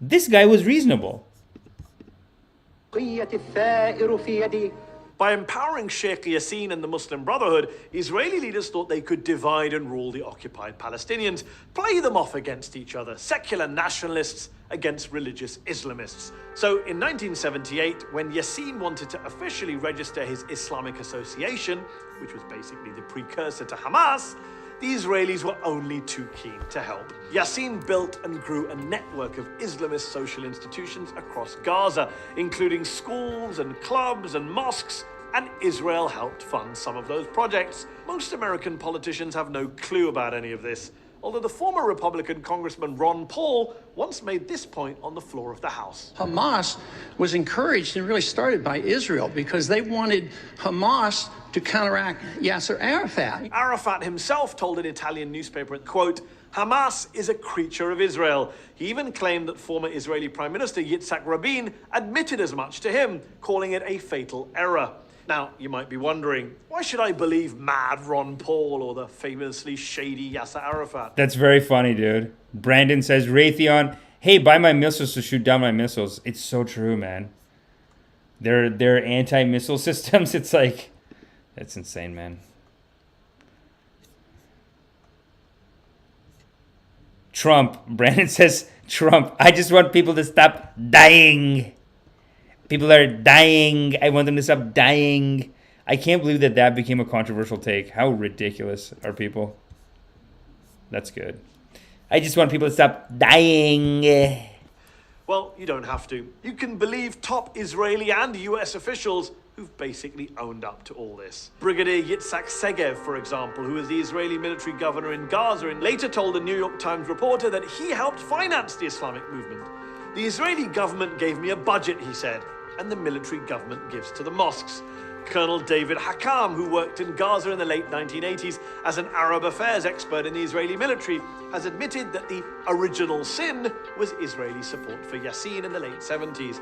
This guy was reasonable. By empowering Sheikh Yassin and the Muslim Brotherhood, Israeli leaders thought they could divide and rule the occupied Palestinians, play them off against each other, secular nationalists against religious Islamists. So in 1978, when Yassin wanted to officially register his Islamic Association, which was basically the precursor to Hamas, the Israelis were only too keen to help. Yassin built and grew a network of Islamist social institutions across Gaza, including schools and clubs and mosques, and Israel helped fund some of those projects. Most American politicians have no clue about any of this, although the former Republican Congressman Ron Paul once made this point on the floor of the House. Hamas was encouraged and really started by Israel because they wanted Hamas to counteract Yasser Arafat. Arafat himself told an Italian newspaper, quote, Hamas is a creature of Israel. He even claimed that former Israeli Prime Minister Yitzhak Rabin admitted as much to him, calling it a fatal error. Now, you might be wondering, why should I believe mad Ron Paul or the famously shady Yasser Arafat? That's very funny, dude. Brandon says, Raytheon, hey, buy my missiles to shoot down my missiles. It's so true, man. Their anti-missile systems, it's like, that's insane, man. Trump, Brandon says, Trump, I just want people to stop dying. People are dying. I want them to stop dying. I can't believe that became a controversial take. How ridiculous are people? That's good. I just want people to stop dying. Well, you don't have to. You can believe top Israeli and US officials who've basically owned up to all this. Brigadier Yitzhak Segev, for example, who was the Israeli military governor in Gaza, and later told a New York Times reporter that he helped finance the Islamic movement. The Israeli government gave me a budget, he said, and the military government gives to the mosques. Colonel David Hakam, who worked in Gaza in the late 1980s as an Arab affairs expert in the Israeli military, has admitted that the original sin was Israeli support for Yassin in the late 70s.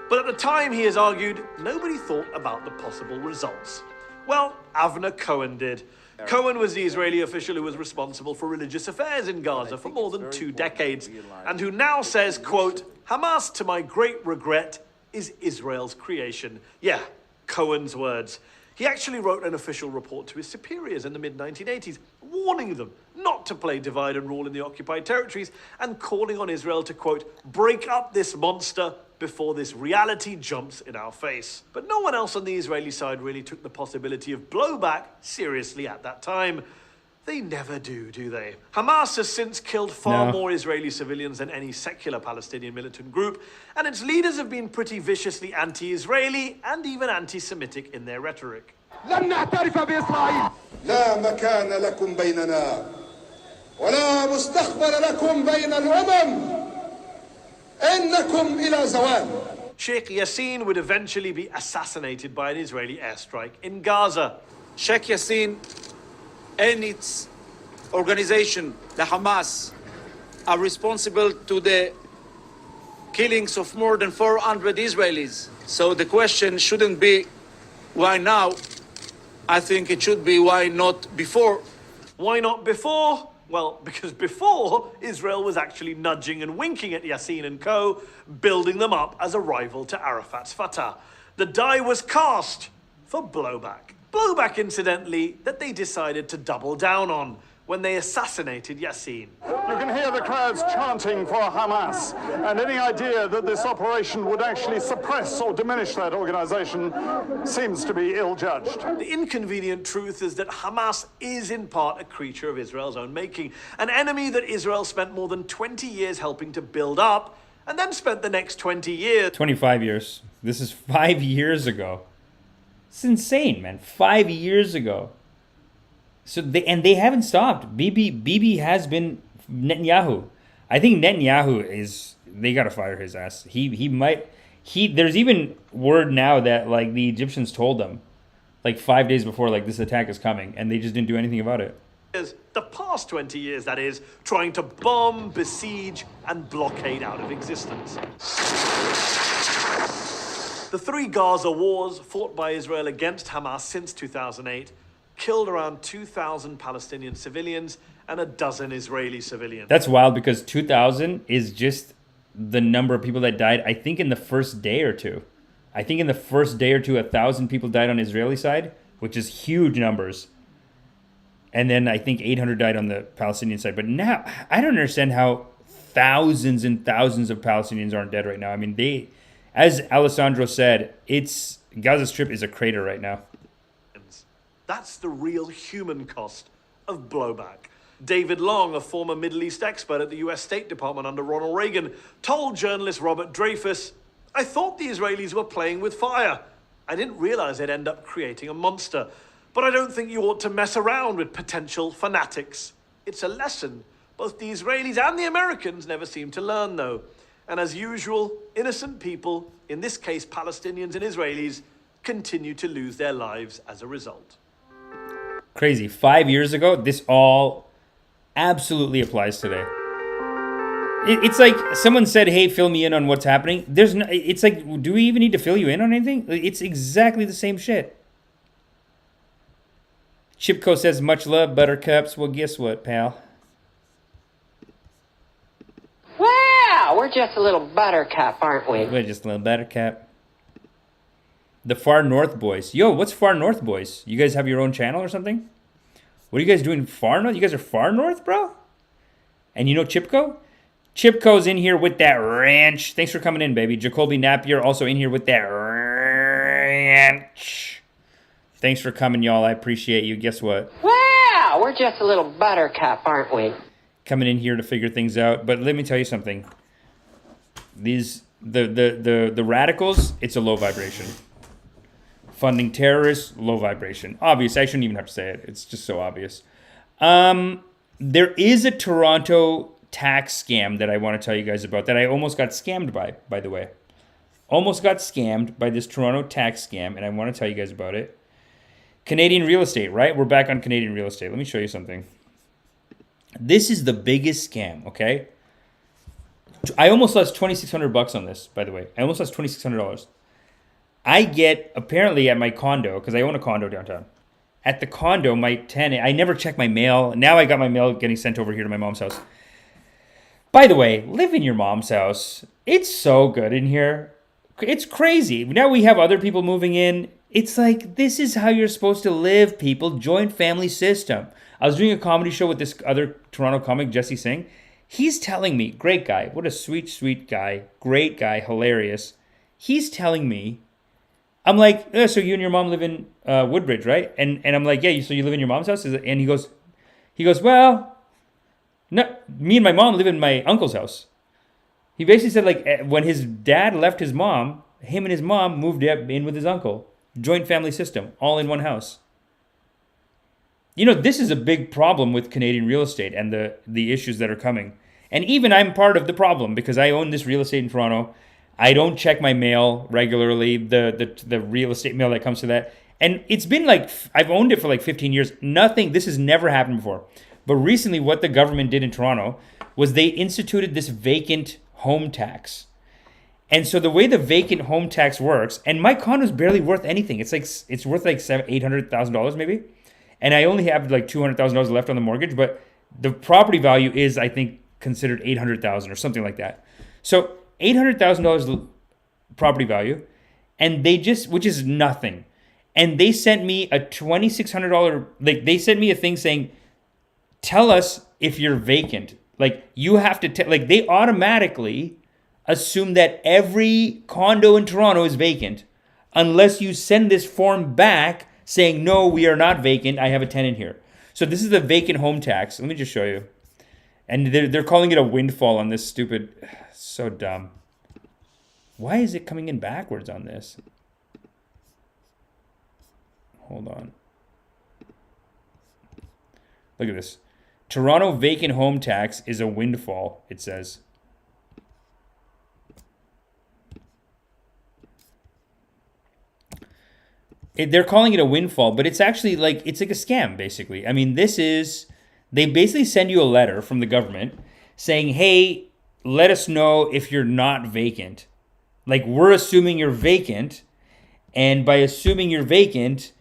But at the time, he has argued, nobody thought about the possible results. Well, Avner Cohen did. Cohen was the Israeli official who was responsible for religious affairs in Gaza for more than 2 decades, and who now says, quote, Hamas, to my great regret, is Israel's creation. Yeah, Cohen's words. He actually wrote an official report to his superiors in the mid-1980s, warning them not to play divide and rule in the occupied territories and calling on Israel to, quote, break up this monster before this reality jumps in our face. But no one else on the Israeli side really took the possibility of blowback seriously at that time. They never do they? Hamas has since killed far more Israeli civilians than any secular Palestinian militant group, and its leaders have been pretty viciously anti-Israeli and even anti-Semitic in their rhetoric. لن نعترف بإسرائيل. لا مكان لكم بيننا ولا مستقبل لكم بين الأمم. إنكم إلى زوال. Sheikh Yassin would eventually be assassinated by an Israeli airstrike in Gaza. Sheikh Yassin and its organization, the Hamas, are responsible to the killings of more than 400 Israelis. So the question shouldn't be why now. I think it should be why not before. Why not before? Well, because before, Israel was actually nudging and winking at Yassin and co., building them up as a rival to Arafat's Fatah. The die was cast for blowback. Blowback, incidentally, that they decided to double down on when they assassinated Yassin. You can hear the crowds chanting for Hamas, and any idea that this operation would actually suppress or diminish that organization seems to be ill-judged. The inconvenient truth is that Hamas is in part a creature of Israel's own making, an enemy that Israel spent more than 20 years helping to build up, and then spent the next 20 years... 25 years. This is 5 years ago. It's insane, man. 5 years ago. So they haven't stopped. Bibi has been Netanyahu. I think Netanyahu is, they gotta fire his ass. There's even word now that like the Egyptians told them like 5 days before like this attack is coming, and they just didn't do anything about it. The past 20 years, that is, trying to bomb, besiege, and blockade out of existence. The 3 Gaza wars fought by Israel against Hamas since 2008 killed around 2,000 Palestinian civilians and a dozen Israeli civilians. That's wild because 2,000 is just the number of people that died, I think, in the first day or two. I think in the first day or two, 1,000 people died on the Israeli side, which is huge numbers. And then I think 800 died on the Palestinian side. But now, I don't understand how thousands and thousands of Palestinians aren't dead right now. I mean, as Alessandro said, Gaza Strip is a crater right now. That's the real human cost of blowback. David Long, a former Middle East expert at the US State Department under Ronald Reagan, told journalist Robert Dreyfus, I thought the Israelis were playing with fire. I didn't realize they'd end up creating a monster. But I don't think you ought to mess around with potential fanatics. It's a lesson both the Israelis and the Americans never seem to learn, though. And as usual, innocent people, in this case Palestinians and Israelis, continue to lose their lives as a result. Crazy. 5 years ago, this all absolutely applies today. It's like someone said, hey, fill me in on what's happening. It's like, do we even need to fill you in on anything? It's exactly the same shit. Chipko says, much love, buttercups. Well, guess what, pal? Well, we're just a little buttercup, aren't we? We're just a little buttercup. The Far North Boys. Yo, what's Far North Boys? You guys have your own channel or something? What are you guys doing Far North? You guys are Far North, bro? And you know Chipko? Chipko's in here with that ranch. Thanks for coming in, baby. Jacoby Napier also in here with that ranch. Thanks for coming, y'all. I appreciate you. Guess what? Well, we're just a little buttercup, aren't we? Coming in here to figure things out. But let me tell you something. The radicals, it's a low vibration. Funding terrorists, low vibration. Obvious. I shouldn't even have to say it. It's just so obvious. There is a Toronto tax scam that I want to tell you guys about that I almost got scammed by the way. almost got scammed by this Toronto tax scam, and I want to tell you guys about it. Canadian real estate, right? We're back on Canadian real estate. Let me show you something. This is the biggest scam, okay? I almost lost $2,600 on this, by the way. I almost lost $2,600. I get, apparently at my condo, because I own a condo downtown. At the condo, my tenant, I never check my mail. Now I got my mail getting sent over here to my mom's house. By the way, live in your mom's house. It's so good in here. It's crazy. Now we have other people moving in. It's like, this is how you're supposed to live, people. Joint family system. I was doing a comedy show with this other Toronto comic, Jesse Singh. He's telling me, great guy, what a sweet, sweet guy, great guy, hilarious. He's telling me, I'm like, so you and your mom live in Woodbridge, right? And I'm like, yeah, so you live in your mom's house? And he goes, well, no, me and my mom live in my uncle's house. He basically said, like, when his dad left his mom, him and his mom moved in with his uncle. Joint family system, all in one house. You know, this is a big problem with Canadian real estate and the issues that are coming. And even I'm part of the problem because I own this real estate in Toronto. I don't check my mail regularly, the real estate mail that comes to that. And it's been like, I've owned it for like 15 years. This has never happened before. But recently what the government did in Toronto was they instituted this vacant home tax. And so the way the vacant home tax works, and my condo is barely worth anything. It's worth like $800,000 maybe. And I only have like $200,000 left on the mortgage, but the property value is, I think, considered $800,000 or something like that. So $800,000 property value, and which is nothing. And they sent me a $2,600, like they sent me a thing saying, tell us if you're vacant. Like you have to, they automatically assume that every condo in Toronto is vacant unless you send this form back saying, no, we are not vacant. I have a tenant here. So this is the vacant home tax. Let me just show you. And they're calling it a windfall on this stupid, so dumb. Why is it coming in backwards on this? Hold on. Look at this. Toronto vacant home tax is a windfall, it says. They're calling it a windfall, but it's actually it's like a scam, basically. I mean, they basically send you a letter from the government saying, hey, let us know if you're not vacant. Like, we're assuming you're vacant, and by assuming you're vacant,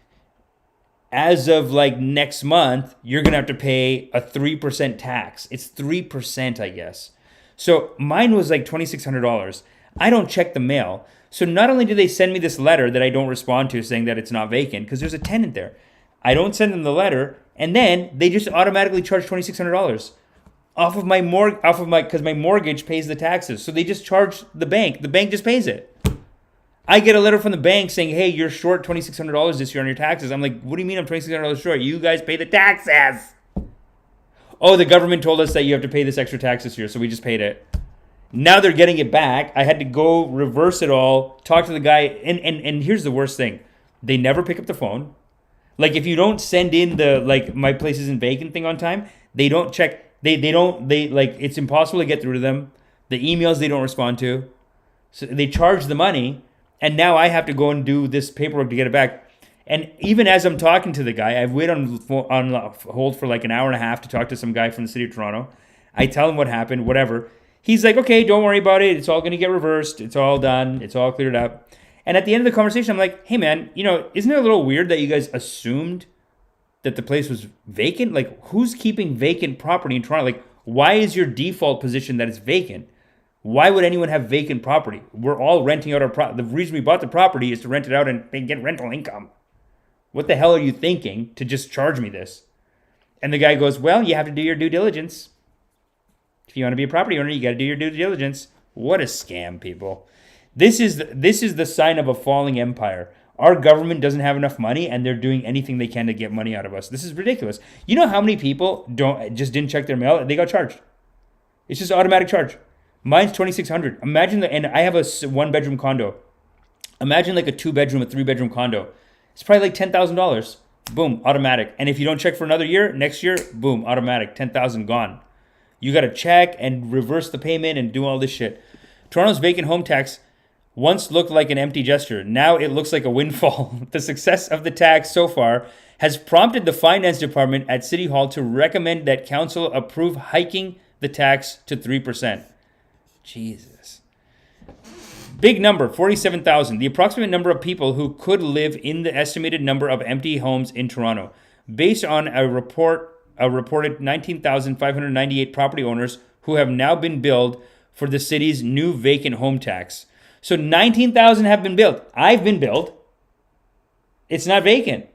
as of like next month, you're going to have to pay a 3% tax. It's 3%, I guess. So mine was like $2,600. I don't check the mail. So not only do they send me this letter that I don't respond to saying that it's not vacant because there's a tenant there. I don't send them the letter, and then they just automatically charge $2,600 because my mortgage pays the taxes. So they just charge the bank. The bank just pays it. I get a letter from the bank saying, hey, you're short $2,600 this year on your taxes. I'm like, what do you mean I'm $2,600 short? You guys pay the taxes. Oh, the government told us that you have to pay this extra tax this year, so we just paid it. Now they're getting it back. I had to go reverse it all, talk to the guy. And here's the worst thing. They never pick up the phone. Like, if you don't send in the, my place isn't vacant thing on time, they don't check. It's impossible to get through to them. The emails they don't respond to. So they charge the money. And now I have to go and do this paperwork to get it back. And even as I'm talking to the guy, I've waited on hold for like an hour and a half to talk to some guy from the city of Toronto. I tell him what happened, whatever. He's like, okay, don't worry about it. It's all going to get reversed. It's all done. It's all cleared up. And at the end of the conversation, I'm like, hey, man, isn't it a little weird that you guys assumed that the place was vacant? Like, who's keeping vacant property in Toronto? Like, why is your default position that it's vacant? Why would anyone have vacant property? We're all renting out our property. The reason we bought the property is to rent it out and get rental income. What the hell are you thinking to just charge me this? And the guy goes, well, you have to do your due diligence. If you want to be a property owner, you got to do your due diligence. What a scam, people. This is the sign of a falling empire. Our government doesn't have enough money, and they're doing anything they can to get money out of us. This is ridiculous. You know how many people didn't check their mail? They got charged. It's just automatic charge. Mine's $2,600. Imagine and I have a 1-bedroom condo. Imagine like a 2-bedroom, a 3-bedroom condo. It's probably like $10,000. Boom, automatic. And if you don't check for another year, next year, boom, automatic, $10,000 gone. You got to check and reverse the payment and do all this shit. Toronto's vacant home tax, once looked like an empty gesture. Now it looks like a windfall. The success of the tax so far has prompted the finance department at City Hall to recommend that council approve hiking the tax to 3%. Jesus. Big number, 47,000. The approximate number of people who could live in the estimated number of empty homes in Toronto. Based on a reported 19,598 property owners who have now been billed for the city's new vacant home tax. So 19,000 have been billed. I've been billed. It's not vacant.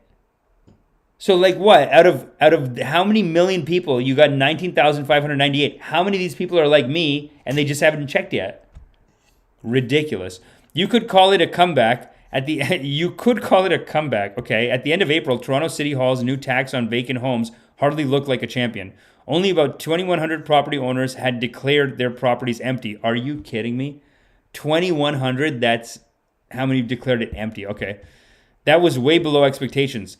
So like what? Out of how many million people, you got 19,598. How many of these people are like me and they just haven't checked yet? Ridiculous. You could call it a comeback. You could call it a comeback, okay? At the end of April, Toronto City Hall's new tax on vacant homes hardly looked like a champion. Only about 2,100 property owners had declared their properties empty. Are you kidding me? 2,100, that's how many declared it empty. Okay. That was way below expectations.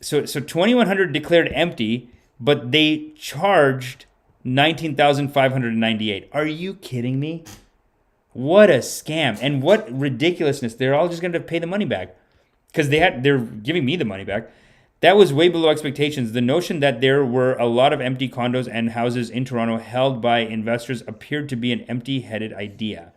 So 2,100 declared empty, but they charged 19,598. Are you kidding me? What a scam. And what ridiculousness. They're all just going to pay the money back because they're giving me the money back. That was way below expectations. The notion that there were a lot of empty condos and houses in Toronto held by investors appeared to be an empty-headed idea.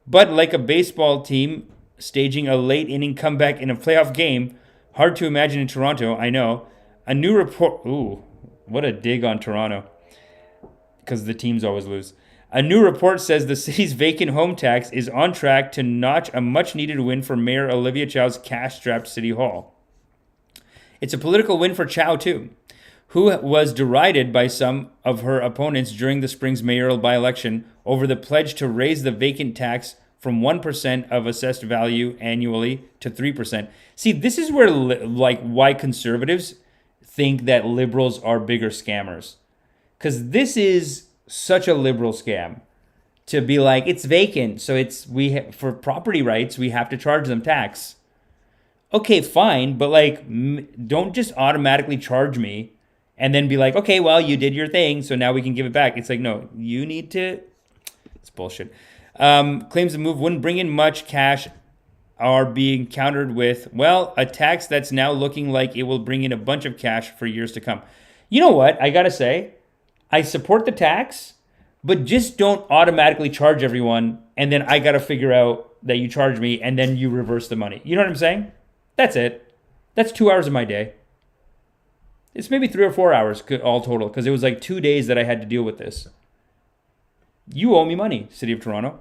But like a baseball team staging a late-inning comeback in a playoff game, hard to imagine in Toronto, I know. A new report... Ooh, what a dig on Toronto. Because the teams always lose. A new report says the city's vacant home tax is on track to notch a much-needed win for Mayor Olivia Chow's cash-strapped City Hall. It's a political win for Chow, too, who was derided by some of her opponents during the spring's mayoral by-election over the pledge to raise the vacant tax from 1% of assessed value annually to 3%. See, this is where, why conservatives think that liberals are bigger scammers. Because this is such a liberal scam to be like, it's vacant, so for property rights, we have to charge them tax. Okay, fine, but don't just automatically charge me and then be like, okay, well, you did your thing, so now we can give it back. It's like, no, you need to... It's bullshit. Claims the move wouldn't bring in much cash are being countered with, well, a tax that's now looking like it will bring in a bunch of cash for years to come. You know what? I gotta say, I support the tax, but just don't automatically charge everyone, and then I gotta figure out that you charge me, and then you reverse the money. You know what I'm saying? That's it. That's 2 hours of my day. It's maybe 3 or 4 hours all total, because it was 2 days that I had to deal with this. You owe me money, City of Toronto.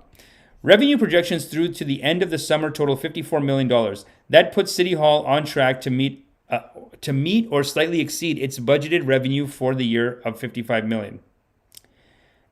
Revenue projections through to the end of the summer total $54 million. That puts City Hall on track to meet or slightly exceed its budgeted revenue for the year of $55 million.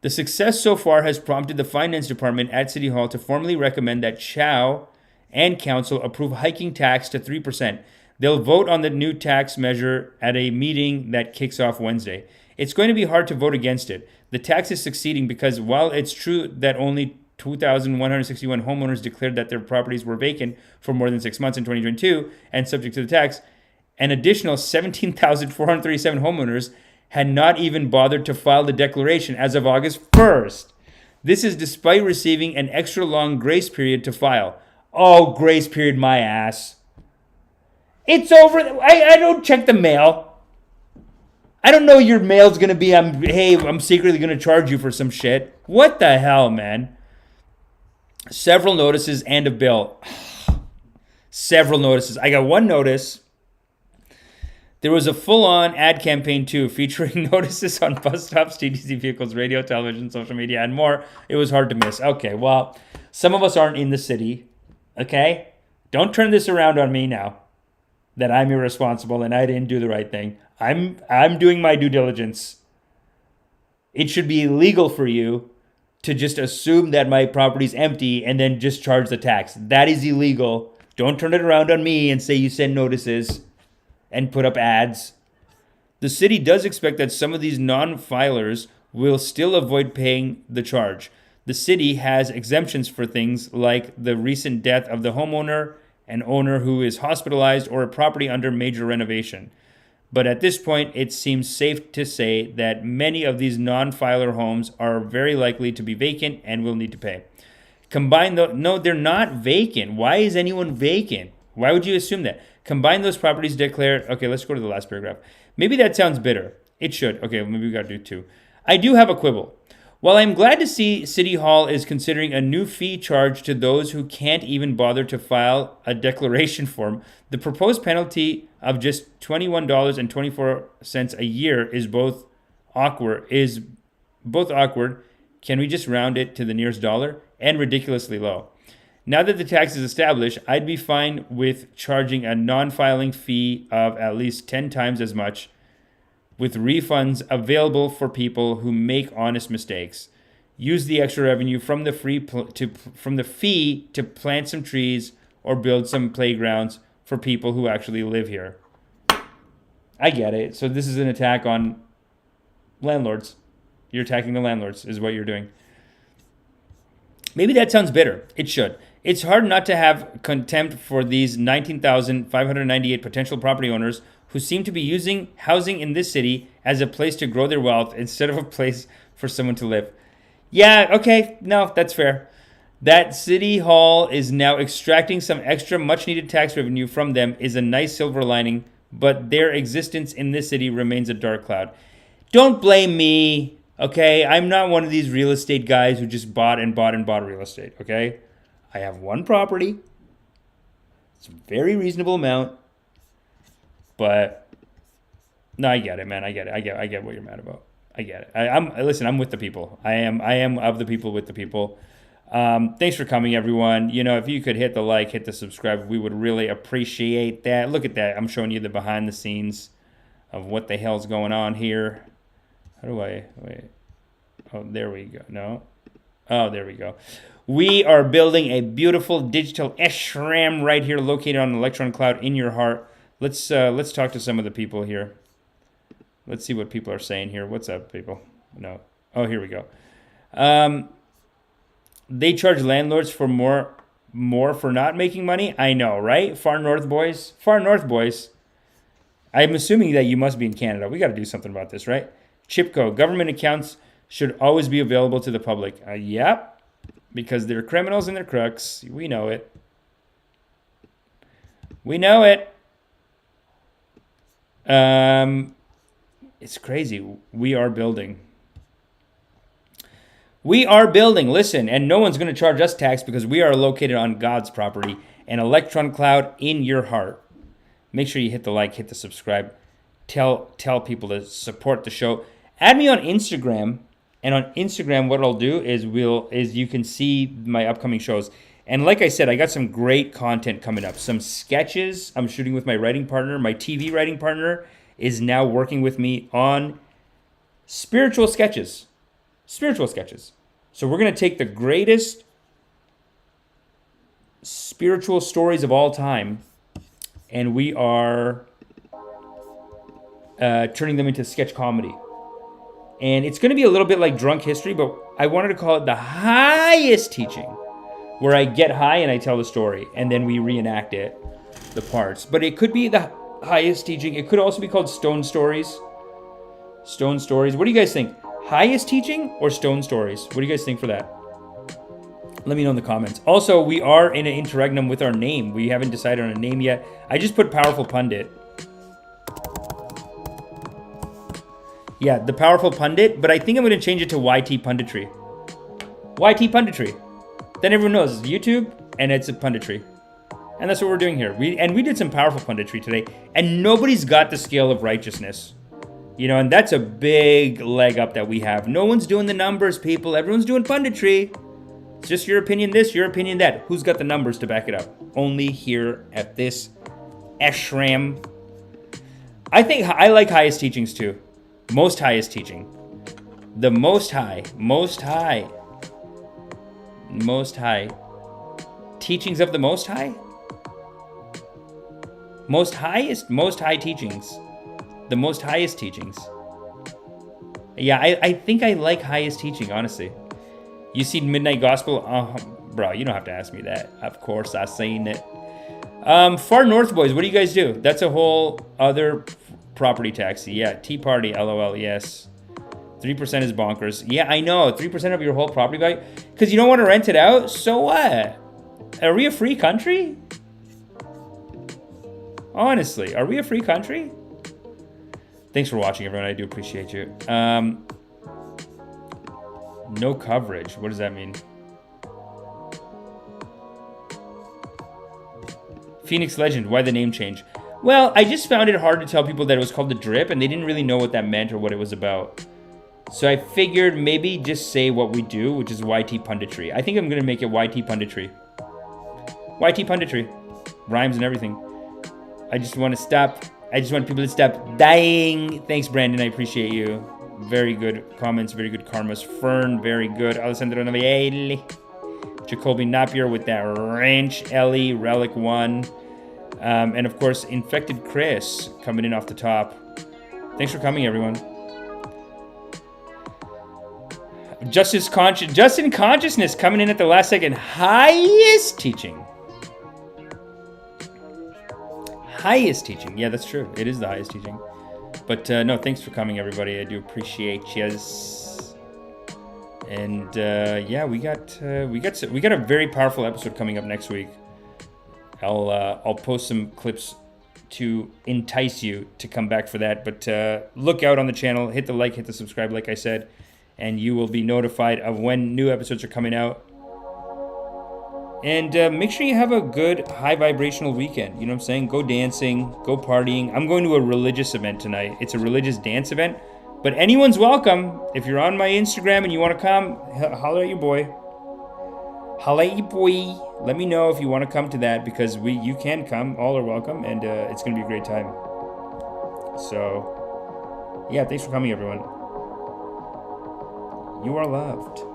The success so far has prompted the finance department at City Hall to formally recommend that Chow and council approve hiking tax to 3%. They'll vote on the new tax measure at a meeting that kicks off Wednesday. It's going to be hard to vote against it. The tax is succeeding because while it's true that only 2,161 homeowners declared that their properties were vacant for more than 6 months in 2022 and subject to the tax, an additional 17,437 homeowners had not even bothered to file the declaration as of August 1st. This is despite receiving an extra long grace period to file. Oh, grace period, my ass. It's over. I don't check the mail. I don't know your mail's going to be, I'm secretly going to charge you for some shit. What the hell, man? Several notices and a bill. Several notices. I got one notice. There was a full-on ad campaign, too, featuring notices on bus stops, TTC vehicles, radio, television, social media, and more. It was hard to miss. Okay, well, some of us aren't in the city. Okay? Don't turn this around on me now that I'm irresponsible and I didn't do the right thing. I'm doing my due diligence. It should be illegal for you to just assume that my property's empty and then just charge the tax. That is illegal. Don't turn it around on me and say you send notices and put up ads. The city does expect that some of these non-filers will still avoid paying the charge. The city has exemptions for things like the recent death of the homeowner, an owner who is hospitalized, or a property under major renovation. But at this point, it seems safe to say that many of these non-filer homes are very likely to be vacant and will need to pay. Combine the, no, they're not vacant. Why is anyone vacant? Why would you assume that? Combine those properties declared. Okay, let's go to the last paragraph. Maybe that sounds bitter. It should. Okay, maybe we got to do 2. I do have a quibble. While I'm glad to see City Hall is considering a new fee charge to those who can't even bother to file a declaration form, the proposed penalty of just $21.24 a year is both awkward. Can we just round it to the nearest dollar? And ridiculously low. Now that the tax is established, I'd be fine with charging a non-filing fee of at least 10 times as much, with refunds available for people who make honest mistakes. Use the extra revenue from the fee to plant some trees or build some playgrounds for people who actually live here. I get it. So this is an attack on landlords. You're attacking the landlords is what you're doing. Maybe that sounds bitter. It should. It's hard not to have contempt for these 19,598 potential property owners who seem to be using housing in this city as a place to grow their wealth instead of a place for someone to live. Yeah, okay, no, that's fair. That City Hall is now extracting some extra much-needed tax revenue from them is a nice silver lining, but their existence in this city remains a dark cloud. Don't blame me, okay? I'm not one of these real estate guys who just bought real estate, okay? I have one property. It's a very reasonable amount. But no, I get it, man. I get it. I get what you're mad about. I get it. Listen, I'm with the people. I am of the people, with the people. Thanks for coming, everyone. You know, if you could hit the like, hit the subscribe, we would really appreciate that. Look at that. I'm showing you the behind the scenes of what the hell's going on here. How do I wait? Oh, there we go. No. Oh, there we go. We are building a beautiful digital ashram right here, located on an electron cloud in your heart. Let's talk to some of the people here. Let's see what people are saying here. What's up, people? No. Oh, here we go. They charge landlords for more for not making money. I know, right? Far north boys. Far north boys. I'm assuming that you must be in Canada. We got to do something about this, right? Chipco. Government accounts should always be available to the public. Yep. Because they're criminals and they're crooks. We know it. We know it. It's crazy. We are building. We are building. Listen, and no one's going to charge us tax because we are located on God's property, an electron cloud in your heart. Make sure you hit the like, hit the subscribe. Tell people to support the show. Add me on Instagram, and on Instagram, what I'll do is you can see my upcoming shows. And like I said, I got some great content coming up. Some sketches I'm shooting with my writing partner. My TV writing partner is now working with me on spiritual sketches. Spiritual sketches. So we're going to take the greatest spiritual stories of all time, and we are turning them into sketch comedy. And it's going to be a little bit like Drunk History, but I wanted to call it the highest teaching, where I get high and I tell the story, and then we reenact it, the parts. But it could be the highest teaching. It could also be called Stone Stories. Stone Stories. What do you guys think? Highest teaching or Stone Stories? What do you guys think for that? Let me know in the comments. Also, we are in an interregnum with our name. We haven't decided on a name yet. I just put Powerful Pundit. Yeah, the Powerful Pundit, but I think I'm going to change it to YT Punditry. YT Punditry. Then everyone knows it's YouTube and it's a punditry. And that's what we're doing here. We did some powerful punditry today, and nobody's got the scale of righteousness. You know, and that's a big leg up that we have. No one's doing the numbers, people. Everyone's doing punditry. It's just your opinion this, your opinion that. Who's got the numbers to back it up? Only here at this ashram. I think I like highest teachings too. Most highest teaching. The most high. Most high. Most high. Teachings of the Most High? Most highest? Most high teachings. The most highest teachings. Yeah, I think I like highest teaching, honestly. You see Midnight Gospel? Bro, you don't have to ask me that. Of course, I've seen it. Far North Boys, what do you guys do? That's a whole other property tax. Yeah, Tea Party, LOL, yes. 3% is bonkers. Yeah, I know. 3% of your whole property value. Because you don't want to rent it out? So what? Are we a free country? Honestly, are we a free country? Thanks for watching, everyone. I do appreciate you. No coverage. What does that mean? Phoenix Legend. Why the name change? Well, I just found it hard to tell people that it was called The Drip, and they didn't really know what that meant or what it was about. So I figured maybe just say what we do, which is YT Punditry. I think I'm going to make it YT Punditry. YT Punditry. Rhymes and everything. I just want people to stop dying. Thanks, Brandon. I appreciate you. Very good comments. Very good karmas. Fern, very good. Alessandro Novielli. Jacoby Napier with that wrench. Ellie, Relic 1. And of course, Infected Chris coming in off the top. Thanks for coming, everyone. Justin Consciousness coming in at the last second. Highest teaching. Highest teaching. Yeah, that's true. It is the highest teaching. But no, thanks for coming, everybody. I do appreciate yous. And yeah, we got a very powerful episode coming up next week. I'll post some clips to entice you to come back for that. But look out on the channel. Hit the like, hit the subscribe, like I said, and you will be notified of when new episodes are coming out. And make sure you have a good high vibrational weekend. You know what I'm saying? Go dancing, go partying. I'm going to a religious event tonight. It's a religious dance event, but anyone's welcome. If you're on my Instagram and you want to come, holler at your boy. Holla at your boy. Let me know if you want to come to that, because you can come. All are welcome, and it's going to be a great time. So, yeah, thanks for coming, everyone. You are loved.